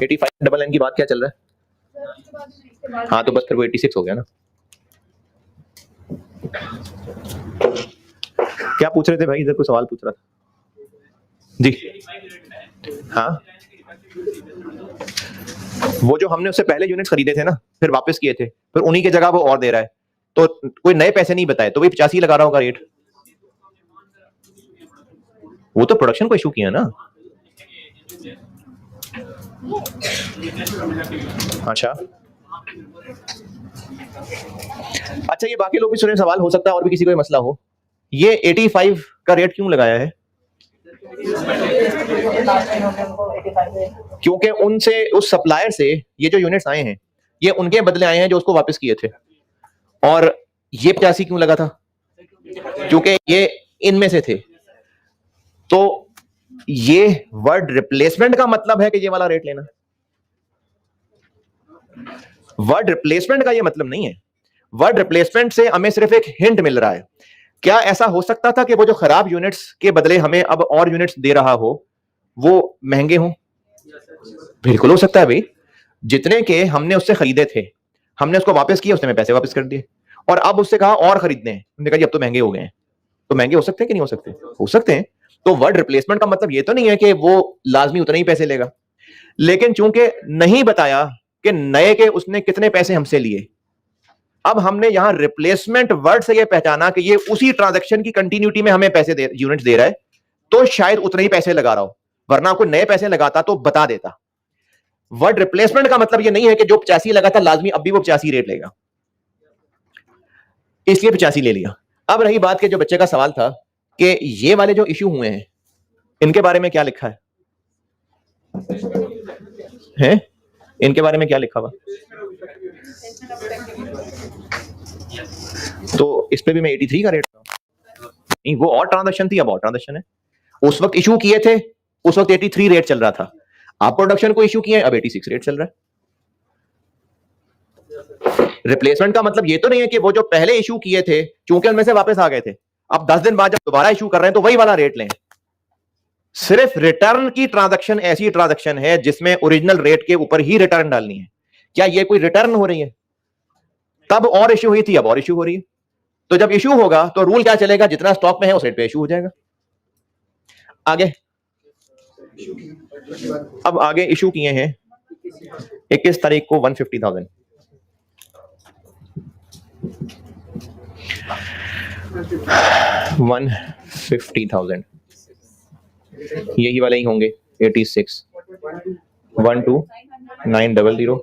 85 की बात क्या चल रहा है। हाँ तो बस फिर वो 86 हो गया ना। क्या पूछ रहे थे भाई, इधर कोई सवाल पूछ रहा था जी। हाँ वो जो हमने उससे पहले यूनिट्स खरीदे थे ना, फिर वापस किए थे, फिर उन्हीं की जगह वो और दे रहा है, तो कोई नए पैसे नहीं बताए, तो वही 85 लगा रहा होगा रेट। वो तो प्रोडक्शन को इशू किया ना। अच्छा अच्छा, ये बाकी लोग भी सुने, सवाल हो सकता है और भी किसी को ये मसला हो, ये 85 का रेट क्यों लगाया है? क्योंकि उनसे, उस सप्लायर से ये जो यूनिट्स आए हैं ये उनके बदले आए हैं जो उसको वापस किए थे, और ये 85 क्यों लगा था? क्योंकि ये इनमें से थे। तो ये वर्ड रिप्लेसमेंट का मतलब है कि ये वाला रेट लेना, वर्ड रिप्लेसमेंट का ये मतलब नहीं है। वर्ड रिप्लेसमेंट से हमें सिर्फ एक हिंट मिल रहा है। क्या ऐसा हो सकता था कि वो जो खराब यूनिट्स के बदले हमें अब और यूनिट्स दे रहा हो वो महंगे हों? बिल्कुल हो सकता है भाई। जितने के हमने उससे खरीदे थे, हमने उसको वापस किया, उसने हमें पैसे वापस कर दिए, और अब उससे कहा और खरीदने हैं, हमने कहा जी अब तो महंगे हो गए हैं। तो महंगे हो सकते हैं कि नहीं हो सकते? हो सकते हैं। तो वर्ड रिप्लेसमेंट का मतलब ये तो नहीं है कि वो लाजमी उतने ही पैसे लेगा, लेकिन चूंकि नहीं बताया कि नए के उसने कितने पैसे हमसे लिए, अब हमने यहां रिप्लेसमेंट वर्ड से ये पहचाना कि ये उसी ट्रांजैक्शन की कंटिन्यूटी में हमें पैसे दे, यूनिट्स दे रहा है, तो शायद उतने ही पैसे लगा रहा हो, वरना कोई नए पैसे लगाता तो बता देता। वर्ड रिप्लेसमेंट का मतलब ये नहीं है कि जो 85 लगा था लाजमी अब भी वो 85 रेट लेगा, इसलिए 85 ले लिया। अब रही बात के जो बच्चे का सवाल था कि ये वाले जो इश्यू हुए हैं इनके बारे में क्या लिखा है? इनके बारे में क्या लिखा हुआ? तो इस पे भी मैं 83 का रेट नहीं, वो और ट्रांजैक्शन थी, अब और ट्रांजैक्शन है। उस वक्त इशू किए थे, उस वक्त 83 रेट चल रहा था। आप प्रोडक्शन को इशू किए, अब 86 रेट चल रहा है। रिप्लेसमेंट का मतलब ये तो नहीं है कि वो जो पहले इशू किए थे चूंकि उनमें से वापस आ गए थे, अब 10 दिन बाद जब दोबारा इशू कर रहे हैं तो वही वाला रेट लें। सिर्फ रिटर्न की ट्रांजैक्शन ऐसी ट्रांजैक्शन है जिसमें ओरिजिनल रेट के ऊपर ही रिटर्न डालनी है। क्या ये कोई रिटर्न हो रही है? तब और इशू हुई थी, अब और इशू हो रही है। तो जब इशू होगा तो रूल क्या चलेगा? जितना स्टॉक में है उस रेट पे इशू हो जाएगा। आगे अब आगे इशू किए हैं 21 तारीख को 150,000। $150,000 यही वाले ही होंगे। 86 12900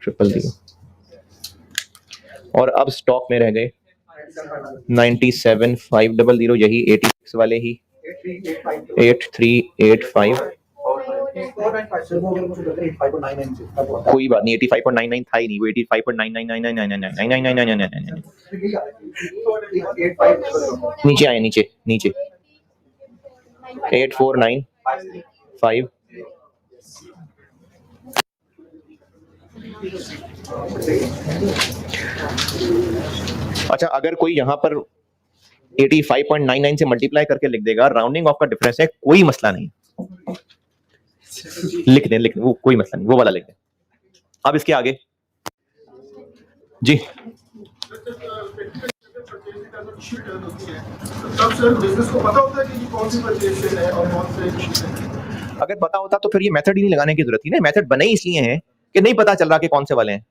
000 और अब स्टॉक में रह गए 97,500, यही 86 वाले ही 8385। कोई बात नहीं, 85.99 था ही नहीं, वो 85.999999999999 नीचे आए, नीचे नीचे 8495। अच्छा, अगर कोई यहां पर 85.99 से मल्टीप्लाई करके लिख देगा, राउंडिंग ऑफ का डिफरेंस है, कोई मसला नहीं। लिख दें वो कोई मसला नहीं, वो वाला लिख दें। अब इसके आगे जी अगर पता होता तो फिर ये मेथड ही नहीं लगाने की जरूरत थी ना। मेथड बने इसलिए हैं कि नहीं पता चल रहा कि कौन से वाले हैं।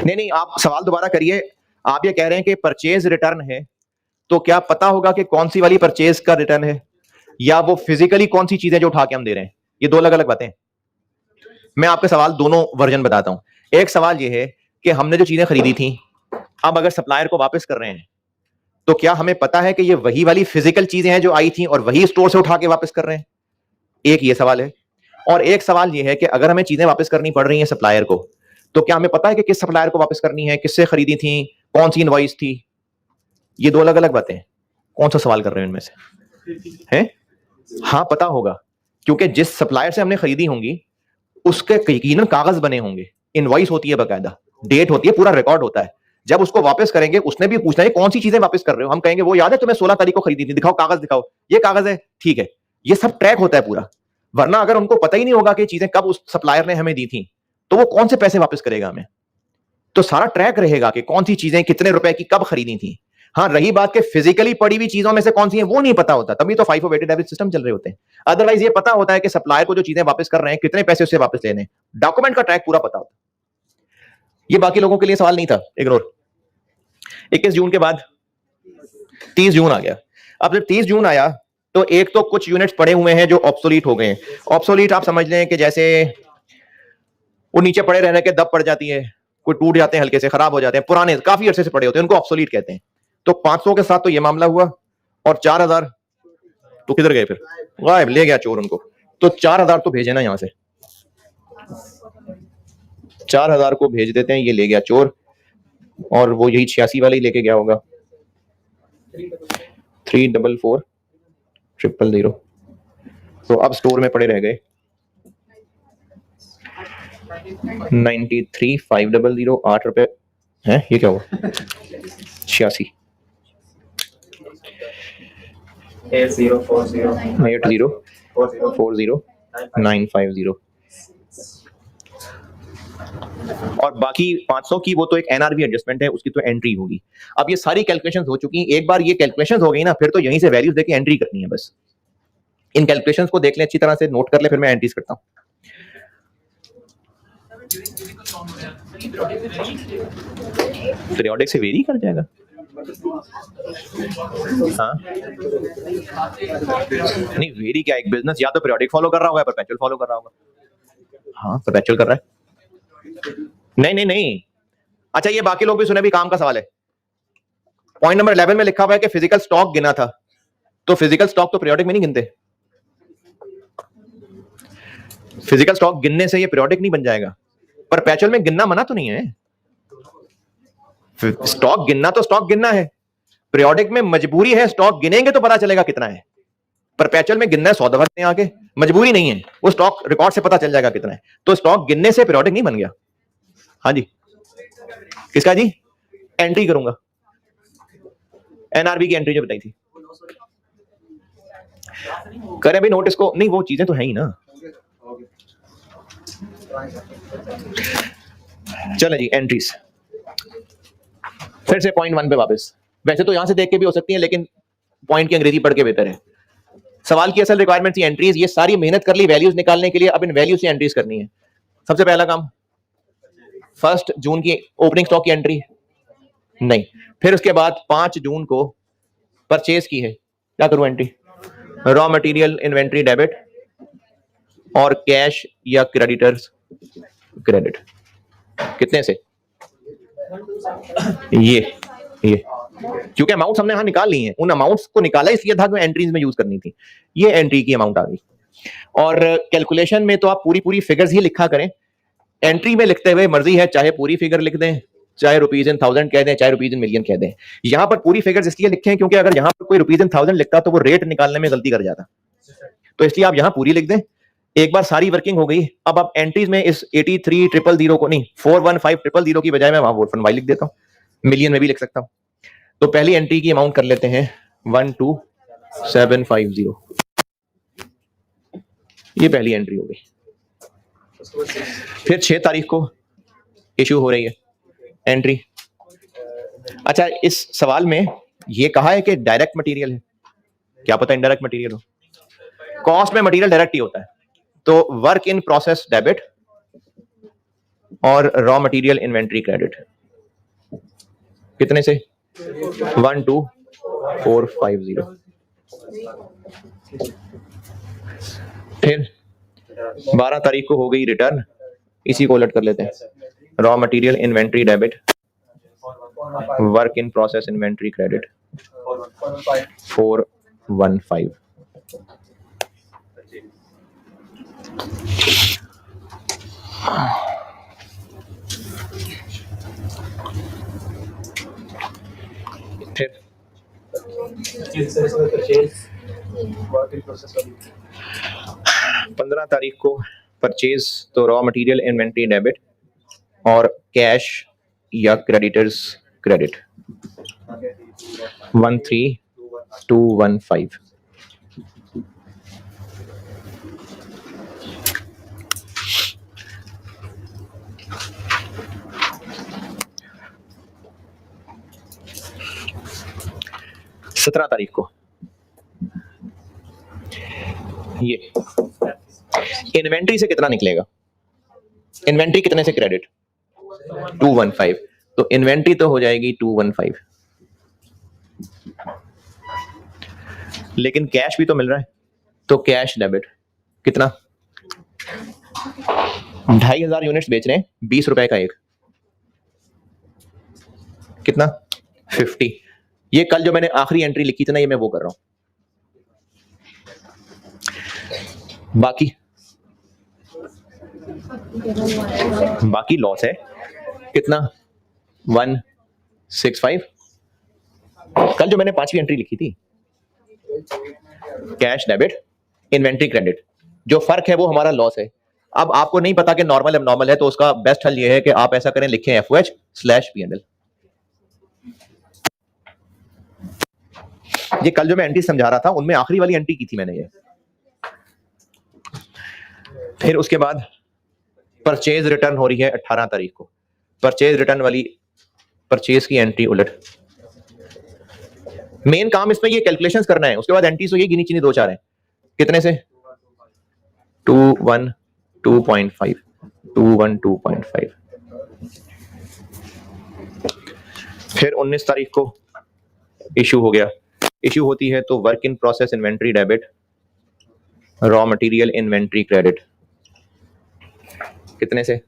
नहीं, आप सवाल दोबारा करिए। आप ये कह रहे हैं कि परचेज रिटर्न है, तो क्या पता होगा कि कौन सी वाली परचेज का रिटर्न है या वो फिजिकली कौन सी चीजें जो उठा के हम दे रहे हैं? ये दो अलग अलग बातें हैं। मैं आपके सवाल दोनों वर्जन बताता हूं। एक सवाल ये है कि हमने जो चीजें खरीदी थी, अब अगर सप्लायर को वापस कर रहे हैं तो क्या हमें पता है कि ये वही वाली फिजिकल चीजें हैं जो आई थी और वही स्टोर से उठा के वापस कर रहे हैं? एक ये सवाल है। और एक सवाल ये है कि अगर हमें चीजें वापस करनी पड़ रही हैं सप्लायर को, तो क्या हमें पता है कि किस सप्लायर को वापस करनी है, किससे खरीदी थी, कौन सी इनवॉइस थी? ये दो अलग अलग बातें हैं। कौन सा सवाल कर रहे हैं इनमें से? हैं? हाँ, पता होगा, क्योंकि जिस सप्लायर से हमने खरीदी होंगी उसके यकीनन कागज बने होंगे, इनवॉइस होती है, बकायदा डेट होती है, पूरा रिकॉर्ड होता है। जब उसको वापस करेंगे उसने भी पूछना है कौन सी चीजें वापस कर रहे हो। हम कहेंगे वो याद है तुम्हें 16 तारीख को खरीदी थी, दिखाओ कागज, दिखाओ, ये कागज है, ठीक है। ये सब ट्रैक होता है पूरा। वरना अगर उनको पता ही नहीं होगा कि चीजें कब उस सप्लायर ने हमें दी थी, तो वो कौन से पैसे वापस करेगा हमें? तो सारा ट्रैक रहेगा कि कौन सी चीजें कितने रुपए की कब खरीदी थी। हाँ, रही बात के फिजिकली पड़ी हुई चीजों में से कौन सी है वो नहीं पता होता, तभी तो FIFO वेटेड एवरेज सिस्टम चल रहे होते हैं। अदरवाइज ये पता होता है कि सप्लायर को जो चीजें वापस कर रहे हैं कितने पैसे उससे वापस लेने, डॉक्यूमेंट का ट्रैक पूरा पता होता है। ये बाकी लोगों के लिए सवाल नहीं था, इग्नोर। 21 जून के बाद 30 जून आ गया। अब जब 30 जून आया तो एक तो कुछ यूनिट्स पड़े हुए हैं जो ऑब्सोलीट हो गए हैं। ऑब्सोलीट आप समझ लें कि जैसे वो नीचे पड़े रहने के दब पड़ जाती है, कोई टूट जाते हैं, हल्के से खराब हो जाते हैं, पुराने काफी अरसे से पड़े होते हैं, उनको ऑब्सोलीट कहते हैं। तो 500 के साथ तो ये मामला हुआ, और 4000 तो किधर गए? फिर गायब, ले गया चोर उनको। तो 4000 तो भेजे ना यहां से, 4000 को भेज देते हैं, ये ले गया चोर, और वो यही 86 वाले ही लेके गया होगा। 344,000। तो अब स्टोर में पड़े रह गए 93,500, 8 रुपए है। ये क्या हुआ? 86 8040,950। और बाकी 500 की वो तो एक NRV एडजस्टमेंट है, उसकी तो एंट्री होगी। अब ये सारी कैलकुलेशंस हो चुकी हैं। एक बार ये कैलकुलेशंस हो गई ना, फिर तो यहीं से वैल्यूज देके एंट्री करनी है बस। इन कैलकुलेशंस को देख लें अच्छी तरह से, नोट कर ले, फिर मैं एंट्रीज करता हूं। पीरियोडिक से वेरी कर जाएगा। हाँ, नहीं वेरी क्या, एक बिजनेस या तो पीरियोडिक फॉलो कर रहा होगा या परपेचुअल फॉलो कर रहा होगा। हाँ, परपेचुअल कर रहा है। नहीं नहीं नहीं, अच्छा ये बाकी लोग भी सुने, भी काम का सवाल है। पॉइंट नंबर 11 में लिखा हुआ है कि फिजिकल स्टॉक गिना था, तो फिजिकल स्टॉक तो पीरियोडिक में नहीं गिनते। फिजिकल स्टॉक गिनने से ये पीरियोडिक नहीं बन जाएगा, पर परपेचुअल में गिनना मना तो नहीं है। स्टॉक गिनना तो स्टॉक गिनना है, पीरियोडिक में मजबूरी है, स्टॉक गिनेंगे तो पता चलेगा कितना है। परपेचुअल में गिनना है 100 दफा दें आगे, मजबूरी नहीं है, वो स्टॉक रिकॉर्ड से पता चल जाएगा कितना है। तो स्टॉक गिनने से पीरियोडिक नहीं बन गया। हाँ जी, किसका जी? एंट्री करूंगा, एनआरबी की एंट्री जो बताई थी, करें भी नोटिस को, नहीं वो चीजें तो है ही ना। चलो जी, एंट्रीज फिर से पॉइंट 1 पे वापस। वैसे तो यहां से देख के भी हो सकती है, लेकिन पॉइंट की अंग्रेजी पढ़ के बेहतर है। सवाल की असल रिक्वायरमेंट थी एंट्रीज, ये सारी मेहनत कर ली वैल्यूज निकालने के लिए, अब इन वैल्यूज से एंट्रीज करनी है। सबसे पहला काम 1 जून की ओपनिंग स्टॉक की एंट्री नहीं, फिर उसके बाद 5 जून को परचेज की है, क्या करूं entry? Raw material inventory debit और कैश या क्रेडिटर्स क्रेडिट। कितने से? ये क्योंकि अमाउंट्स हमने यहां निकाल ली हैं, उन अमाउंट्स को निकाला इसलिए था कि एंट्रीज में यूज करनी थी। ये एंट्री की अमाउंट आ गई, और कैलकुलेशन में तो आप पूरी पूरी फिगर्स ही लिखा करें। एंट्री में लिखते हुए मर्जी है, चाहे पूरी फिगर लिख दें, चाहे रुपीज इन 1000 कह दें, चाहे रुपीज इन मिलियन कह दें। यहां पर पूरी फिगर्स इसलिए लिखे हैं क्योंकि अगर यहां पर कोई रुपीज इन 1000 लिखता तो वो रेट निकालने में गलती कर जाता, तो इसलिए आप यहां पूरी लिख दें। एक बार सारी वर्किंग हो गई, अब आप एंट्रीज में इस 83,000 को नहीं, 415,000 की बजाय मैं वहां 415 लिख देता हूं, मिलियन में भी लिख सकता हूं। तो पहली एंट्री की अमाउंट कर लेते हैं 12750, ये पहली एंट्री हो गई। फिर 6 तारीख को इशू हो रही है एंट्री। अच्छा, इस सवाल में ये कहा है कि डायरेक्ट मटेरियल है, क्या पता इनडायरेक्ट मटेरियल हो। कॉस्ट में मटेरियल डायरेक्ट ही होता है, तो वर्क इन प्रोसेस डेबिट और रॉ मटेरियल इन्वेंट्री क्रेडिट। कितने से? 12450। फिर 12 तारीख को हो गई रिटर्न, इसी को उलट कर लेते हैं। Raw material inventory debit, work in process inventory credit 415। फिर 15 तारीख को परचेज, तो रॉ मटेरियल इन्वेंट्री डेबिट और कैश या क्रेडिटर्स क्रेडिट 13215। सत्रह तारीख को ये इन्वेंट्री से कितना निकलेगा? इन्वेंट्री कितने से क्रेडिट? 215, तो इन्वेंट्री तो हो जाएगी 215, लेकिन कैश भी तो मिल रहा है, तो कैश डेबिट कितना? 2500 यूनिट्स बेच रहे हैं, 20 रुपए का एक, कितना? 50। ये कल जो मैंने आखिरी एंट्री लिखी थी ना, ये मैं वो कर रहा हूं। बाकी लॉस है कितना? 165। कल जो मैंने 5वीं एंट्री लिखी थी, कैश डेबिट इन्वेंट्री क्रेडिट, जो फर्क है वो हमारा लॉस है। अब आपको नहीं पता कि नॉर्मल एबनॉर्मल है, तो उसका बेस्ट हल ये है कि आप ऐसा करें, लिखें FOH/P&L। ये कल जो मैं एंट्री समझा रहा था उनमें आखिरी वाली एंट्री की थी मैंने ये। फिर उसके बाद परचेज रिटर्न हो रही है 18 तारीख को, परचेज रिटर्न वाली परचेज की एंट्री उलट। मेन काम इसमें ये कैलकुलेशंस करना है, उसके बाद एंट्रीज तो ये गिनी चुनी 2-4 है। कितने से? 212.5, 212.5। फिर 19 तारीख को इशू हो गया। इशू होती है तो work in process inventory debit, raw material inventory credit, कितने से?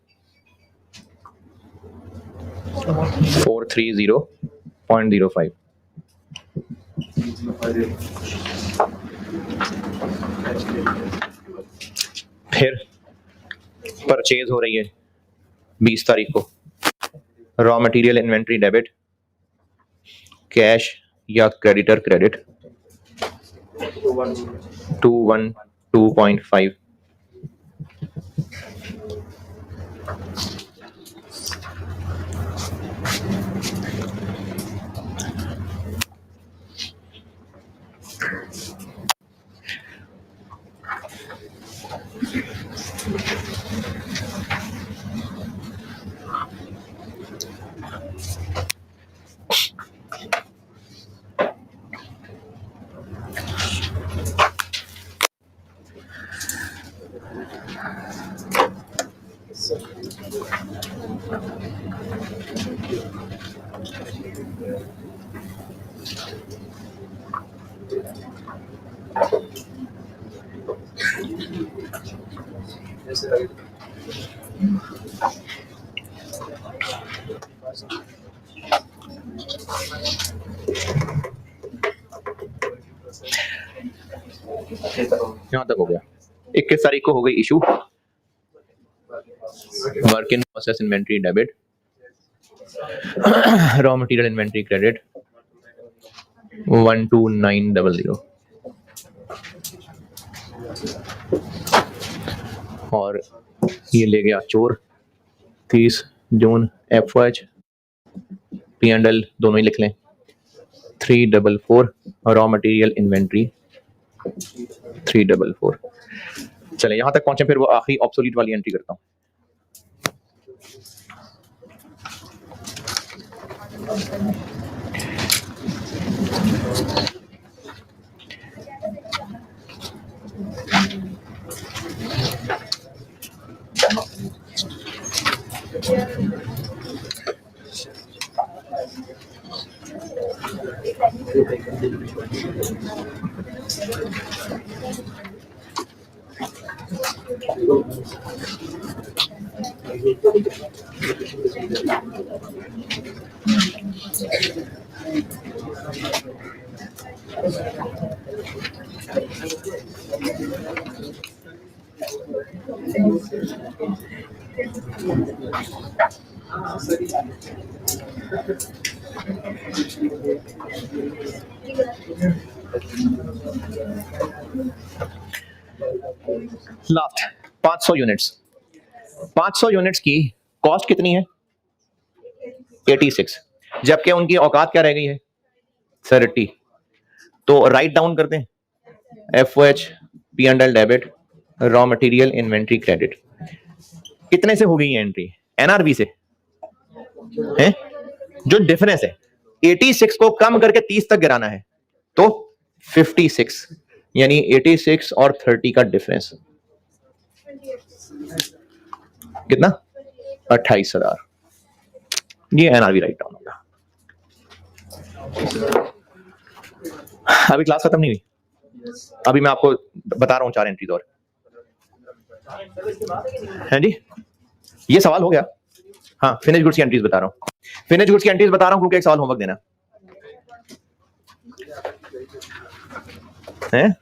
430.05। फिर परचेज हो रही है 20 तारीख को, raw material inventory debit, cash या क्रेडिटर क्रेडिट 212.5। यहां तक हो गया। 21 तारीख को हो गई issue, work in process inventory debit, raw material inventory credit 12900 और ये ले गया चोर 30 जून। FOH P&L दोनों ही लिख लें 344, रॉ मटेरियल इन्वेंट्री 344। चले यहां तक पहुंचे, फिर वो आखिरी ऑब्सोलीट वाली एंट्री करता हूं। Last 500 units. 500 यूनिट्स की कॉस्ट कितनी है? 86, जबकि उनकी औकात क्या रह गई है? 30। तो राइट डाउन करते हैं FOH P&L debit, raw material inventory credit. कितने से हो गई है एंट्री? NRV से है। जो डिफरेंस है 86 को कम करके 30 तक गिराना है, तो 56, यानी 86 और 30 का डिफरेंस कितना? 28,000। ये NRV राइट डाउन होगा। अभी क्लास खत्म नहीं हुई, अभी मैं आपको बता रहा हूं 4 एंट्रीज और हैं जी। ये सवाल हो गया। हाँ, फिनिश गुड्स की एंट्रीज बता रहा हूं, फिनिश गुड्स की एंट्रीज बता रहा हूं क्योंकि एक सवाल होमवर्क देना है।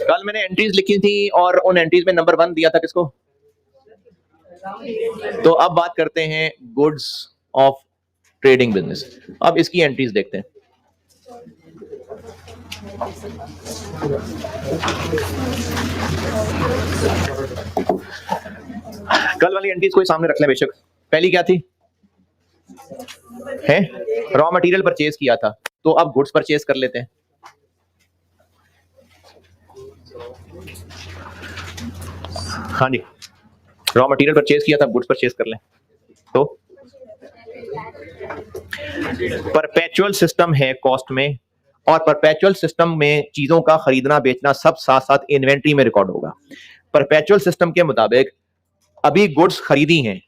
कल मैंने एंट्रीज लिखी थी और उन एंट्रीज में नंबर 1 दिया था किसको? तो अब बात करते हैं गुड्स ऑफ ट्रेडिंग बिजनेस। अब इसकी एंट्रीज देखते हैं। कल वाली एंट्रीज कोई सामने रख लें बेशक। पहली क्या थी? है रॉ मटेरियल परचेज किया था, तो अब गुड्स परचेज कर लेते हैं। हाँ जी, रॉ मटेरियल परचेज किया था, गुड्स परचेज कर लें। तो परपेचुअल सिस्टम है कॉस्ट में, और परपेचुअल सिस्टम में चीजों का खरीदना बेचना सब साथ साथ इन्वेंट्री में रिकॉर्ड होगा। परपेचुअल सिस्टम के मुताबिक अभी गुड्स खरीदी हैं,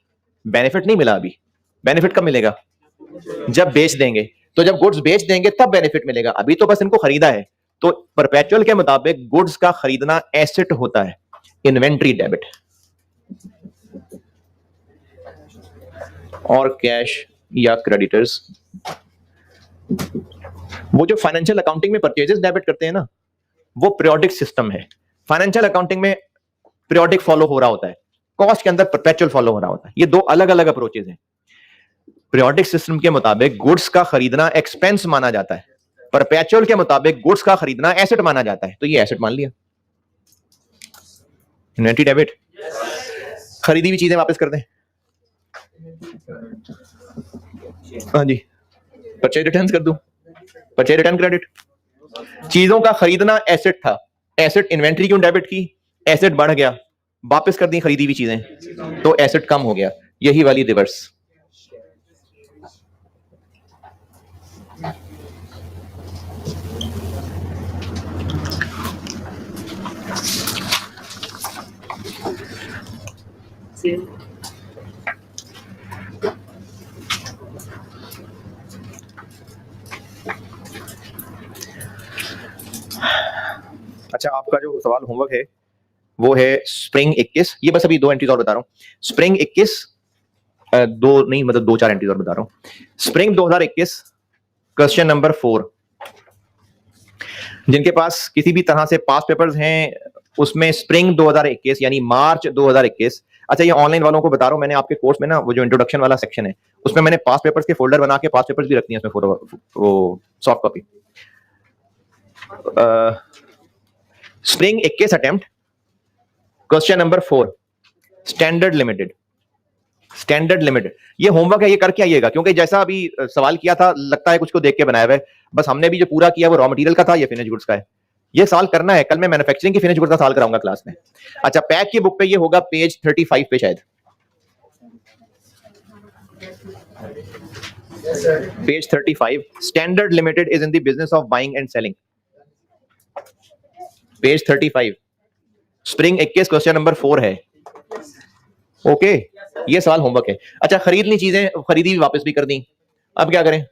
बेनिफिट नहीं मिला अभी। बेनिफिट कब मिलेगा? जब बेच देंगे। तो जब गुड्स बेच देंगे तब बेनिफिट मिलेगा, अभी तो बस इनको खरीदा है। तो परपेचुअल के मुताबिक गुड्स का खरीदना एसेट होता है, इन्वेंट्री डेबिट। और कैश या क्रेडिटर्स, वो जो फाइनेंशियल अकाउंटिंग में परचेजेस डेबिट करते हैं ना, वो पीरियोडिक सिस्टम है। फाइनेंशियल अकाउंटिंग में पीरियोडिक फॉलो हो रहा होता है, कॉस्ट के अंदर परपेचुअल फॉलो हो रहा होता है। ये दो अलग अलग अप्रोचेस हैं। पीरियोडिक सिस्टम के मुताबिक गुड्स का खरीदना एक्सपेंस माना जाता है, परपेचुअल के मुताबिक गुड्स का खरीदना एसेट माना जाता है। तो ये एसेट मान लिया, इन्वेंट्री डेबिट। खरीदी हुई चीजें वापस कर दें। हाँ जी, परचेज रिटर्न कर दूं, परचेज रिटर्न क्रेडिट। चीजों का खरीदना एसेट था, एसेट इन्वेंट्री क्यों डेबिट की? एसेट बढ़ गया, वापस कर दी खरीदी हुई चीजें, तो एसेट कम हो गया। यही वाली रिवर्स। अच्छा, आपका जो सवाल होमवर्क है वो है स्प्रिंग 21। ये बस अभी 2 एंट्रीज और बता रहा हूं। स्प्रिंग 21 दो नहीं, मतलब 2-4 एंट्रीज और बता रहा हूं। Spring 2021 question number 4। जिनके पास किसी भी तरह से पास पेपर्स हैं, उसमें स्प्रिंग 2021 यानी मार्च 2021। अच्छा, ये ऑनलाइन वालों को बता रहा हूं, मैंने आपके कोर्स में ना वो जो इंट्रोडक्शन वाला सेक्शन है उसमें मैंने पास पेपर्स के फोल्डर बना के पास पेपर्स भी रखती हैं उसमें, फोटो वो soft copy. Spring 21 attempt question number 4, standard limited. Standard limited ये होमवर्क है, ये करके आइएगा, क्योंकि जैसा अभी सवाल किया था लगता है कुछ को देख के बनाया हुआ है। बस हमने भी जो पूरा किया वो रॉ मटेरियल का था, ये फिनिश गुड्स का है। ये सवाल करना है, कल मैं मैन्युफैक्चरिंग की फिनिश गुड्स का सवाल कराऊंगा क्लास में। अच्छा, पैक की बुक पे ये होगा पेज 35 पे शायद, page 35। Standard limited is in the business of buying and selling, page 35। Spring 21 question number 4 है। ओके, ये सवाल होमवर्क है। अच्छा, खरीद ली चीजें, खरीदी भी वापस भी कर दी, अब क्या करें?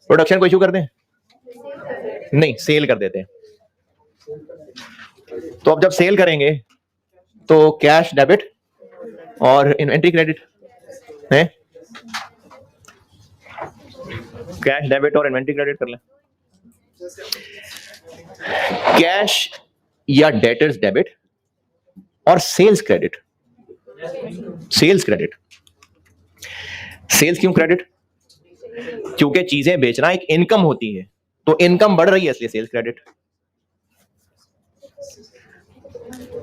प्रोडक्शन को इशू कर दें? नहीं, सेल कर देते हैं। तो अब जब सेल करेंगे तो कैश डेबिट और इन्वेंट्री क्रेडिट है। कैश डेबिट और इन्वेंट्री क्रेडिट कर लें। कैश या डेटर्स डेबिट और sales credit. Sales credit, sales क्यों क्रेडिट? क्योंकि चीजें बेचना एक इनकम होती है, तो इनकम बढ़ रही है इसलिए सेल्स क्रेडिट।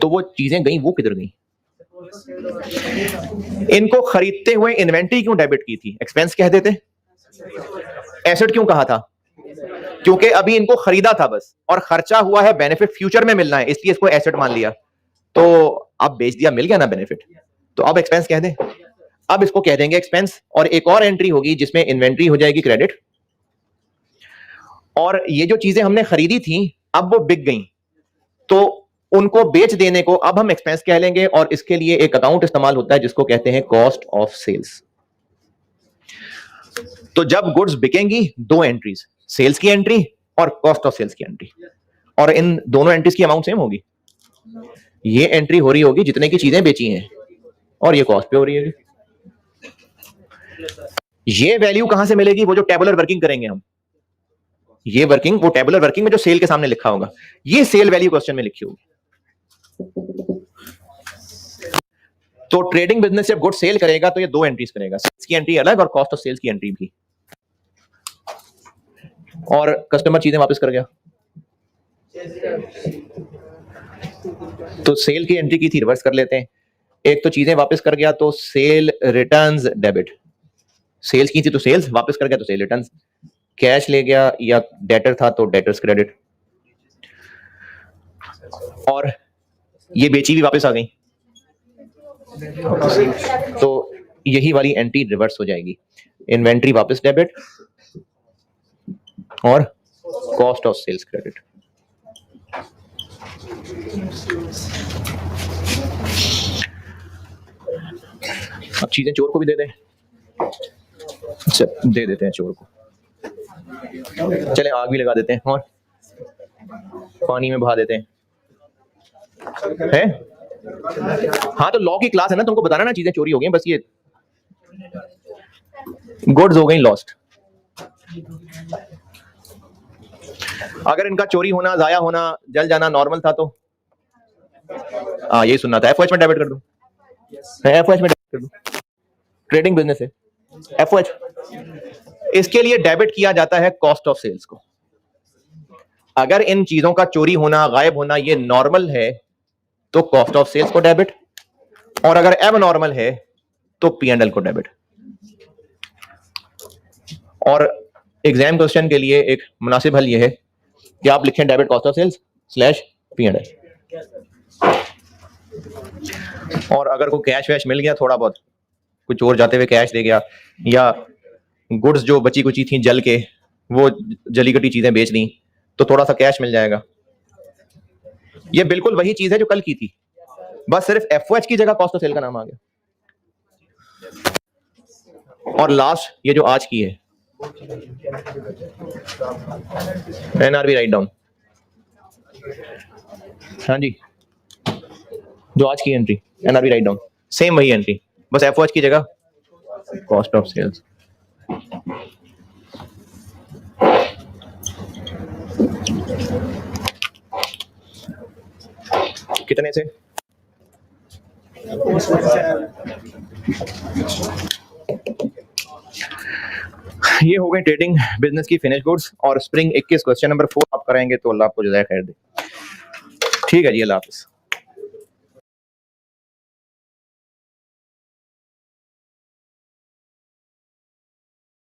तो वो चीजें गई, वो किधर गई? इनको खरीदते हुए इन्वेंट्री क्यों डेबिट की थी? एक्सपेंस कह देते। एसेट क्यों कहा था? क्योंकि अभी इनको खरीदा था बस, और खर्चा हुआ है, बेनिफिट फ्यूचर में मिलना है, इसलिए इसको एसेट मान लिया। तो अब बेच दिया, मिल गया ना बेनिफिट, तो अब एक्सपेंस कह दें। अब इसको कह देंगे एक्सपेंस, और एक और एंट्री होगी जिसमें इन्वेंट्री हो जाएगी क्रेडिट। और ये जो चीजें हमने खरीदी थी अब वो बिक गई, तो उनको बेच देने को अब हम एक्सपेंस कह लेंगे, और इसके लिए एक अकाउंट इस्तेमाल होता है जिसको कहते हैं कॉस्ट ऑफ सेल्स। तो जब गुड्स बिकेंगी, 2 एंट्रीज, सेल्स की एंट्री और कॉस्ट ऑफ सेल्स की एंट्री, और इन दोनों एंट्रीज की अमाउंट सेम होगी। ये एंट्री हो रही होगी जितने की चीजें बेची हैं, और ये कॉस्ट पे हो रही है। ये वैल्यू कहां से मिलेगी? वो जो टेबुलर वर्किंग करेंगे हम, ये वर्किंग, वो टेबुलर वर्किंग में जो सेल के सामने लिखा होगा, ये सेल वैल्यू क्वेश्चन में लिखी होगी। तो ट्रेडिंग बिजनेस जब गुड सेल करेगा तो ये 2 एंट्रीज करेगा, सेल्स की एंट्री अलग और कॉस्ट ऑफ सेल्स की एंट्री भी। और कस्टमर चीजें वापस कर गया, तो सेल की एंट्री की थी, रिवर्स कर लेते हैं। एक तो चीजें वापस कर गया तो सेल रिटर्न्स डेबिट, सेल्स की थी तो सेल्स, वापस कर गया तो सेल रिटर्न्स। कैश ले गया या डेटर था तो डेटर्स क्रेडिट, और ये बेची भी वापस आ गई, तो यही वाली एंट्री रिवर्स हो जाएगी। इन्वेंट्री वापस डेबिट और कॉस्ट ऑफ सेल्स क्रेडिट। अब चीजें चोर को भी दे दें, अच्छा दे देते हैं चोर को, चले आग भी लगा देते हैं और पानी में बहा देते हैं, है? हाँ तो लॉ की क्लास है ना, तुमको बताना ना चीजें चोरी हो गई, बस ये गुड्स हो गई लॉस्ट। अगर इनका चोरी होना, जाया होना, जल जाना नॉर्मल था तो यही सुनना था। एफओएच में डेबिट कर दूं, एफओएच में डेबिट कर दूं, ट्रेडिंग बिजनेस है एफओएच, इसके लिए डेबिट किया जाता है कॉस्ट ऑफ सेल्स को। अगर इन चीजों का चोरी होना, गायब होना ये नॉर्मल है तो कॉस्ट ऑफ सेल्स को डेबिट, और अगर एब नॉर्मल है तो P&L को डेबिट। और एग्जाम क्वेश्चन के लिए एक मुनासिब हल यह है कि आप लिखें debit cost of sales slash P&L, और अगर कोई कैश वैश मिल गया थोड़ा बहुत, कुछ और जाते हुए कैश दे गया, या गुड्स जो बची कुची थी जल के वो जली कटी चीजें बेच दी तो थोड़ा सा कैश मिल जाएगा। ये बिल्कुल वही चीज है जो कल की थी, बस सिर्फ एफओएच की जगह कॉस्ट ऑफ सेल का नाम आ गया। और लास्ट ये जो आज की है एनआरवी राइट डाउन, हाँ जी, जो आज की entry NRV write down, same वही एंट्री, बस एफओएच की जगह कॉस्ट ऑफ सेल्स। कितने से? ये हो गए ट्रेडिंग बिजनेस की फिनिश गुड्स। और स्प्रिंग 21 क्वेश्चन नंबर 4 आप करेंगे तो अल्लाह आपको जज़ाए खैर दे। ठीक है जी, अल्लाह हाफिज़।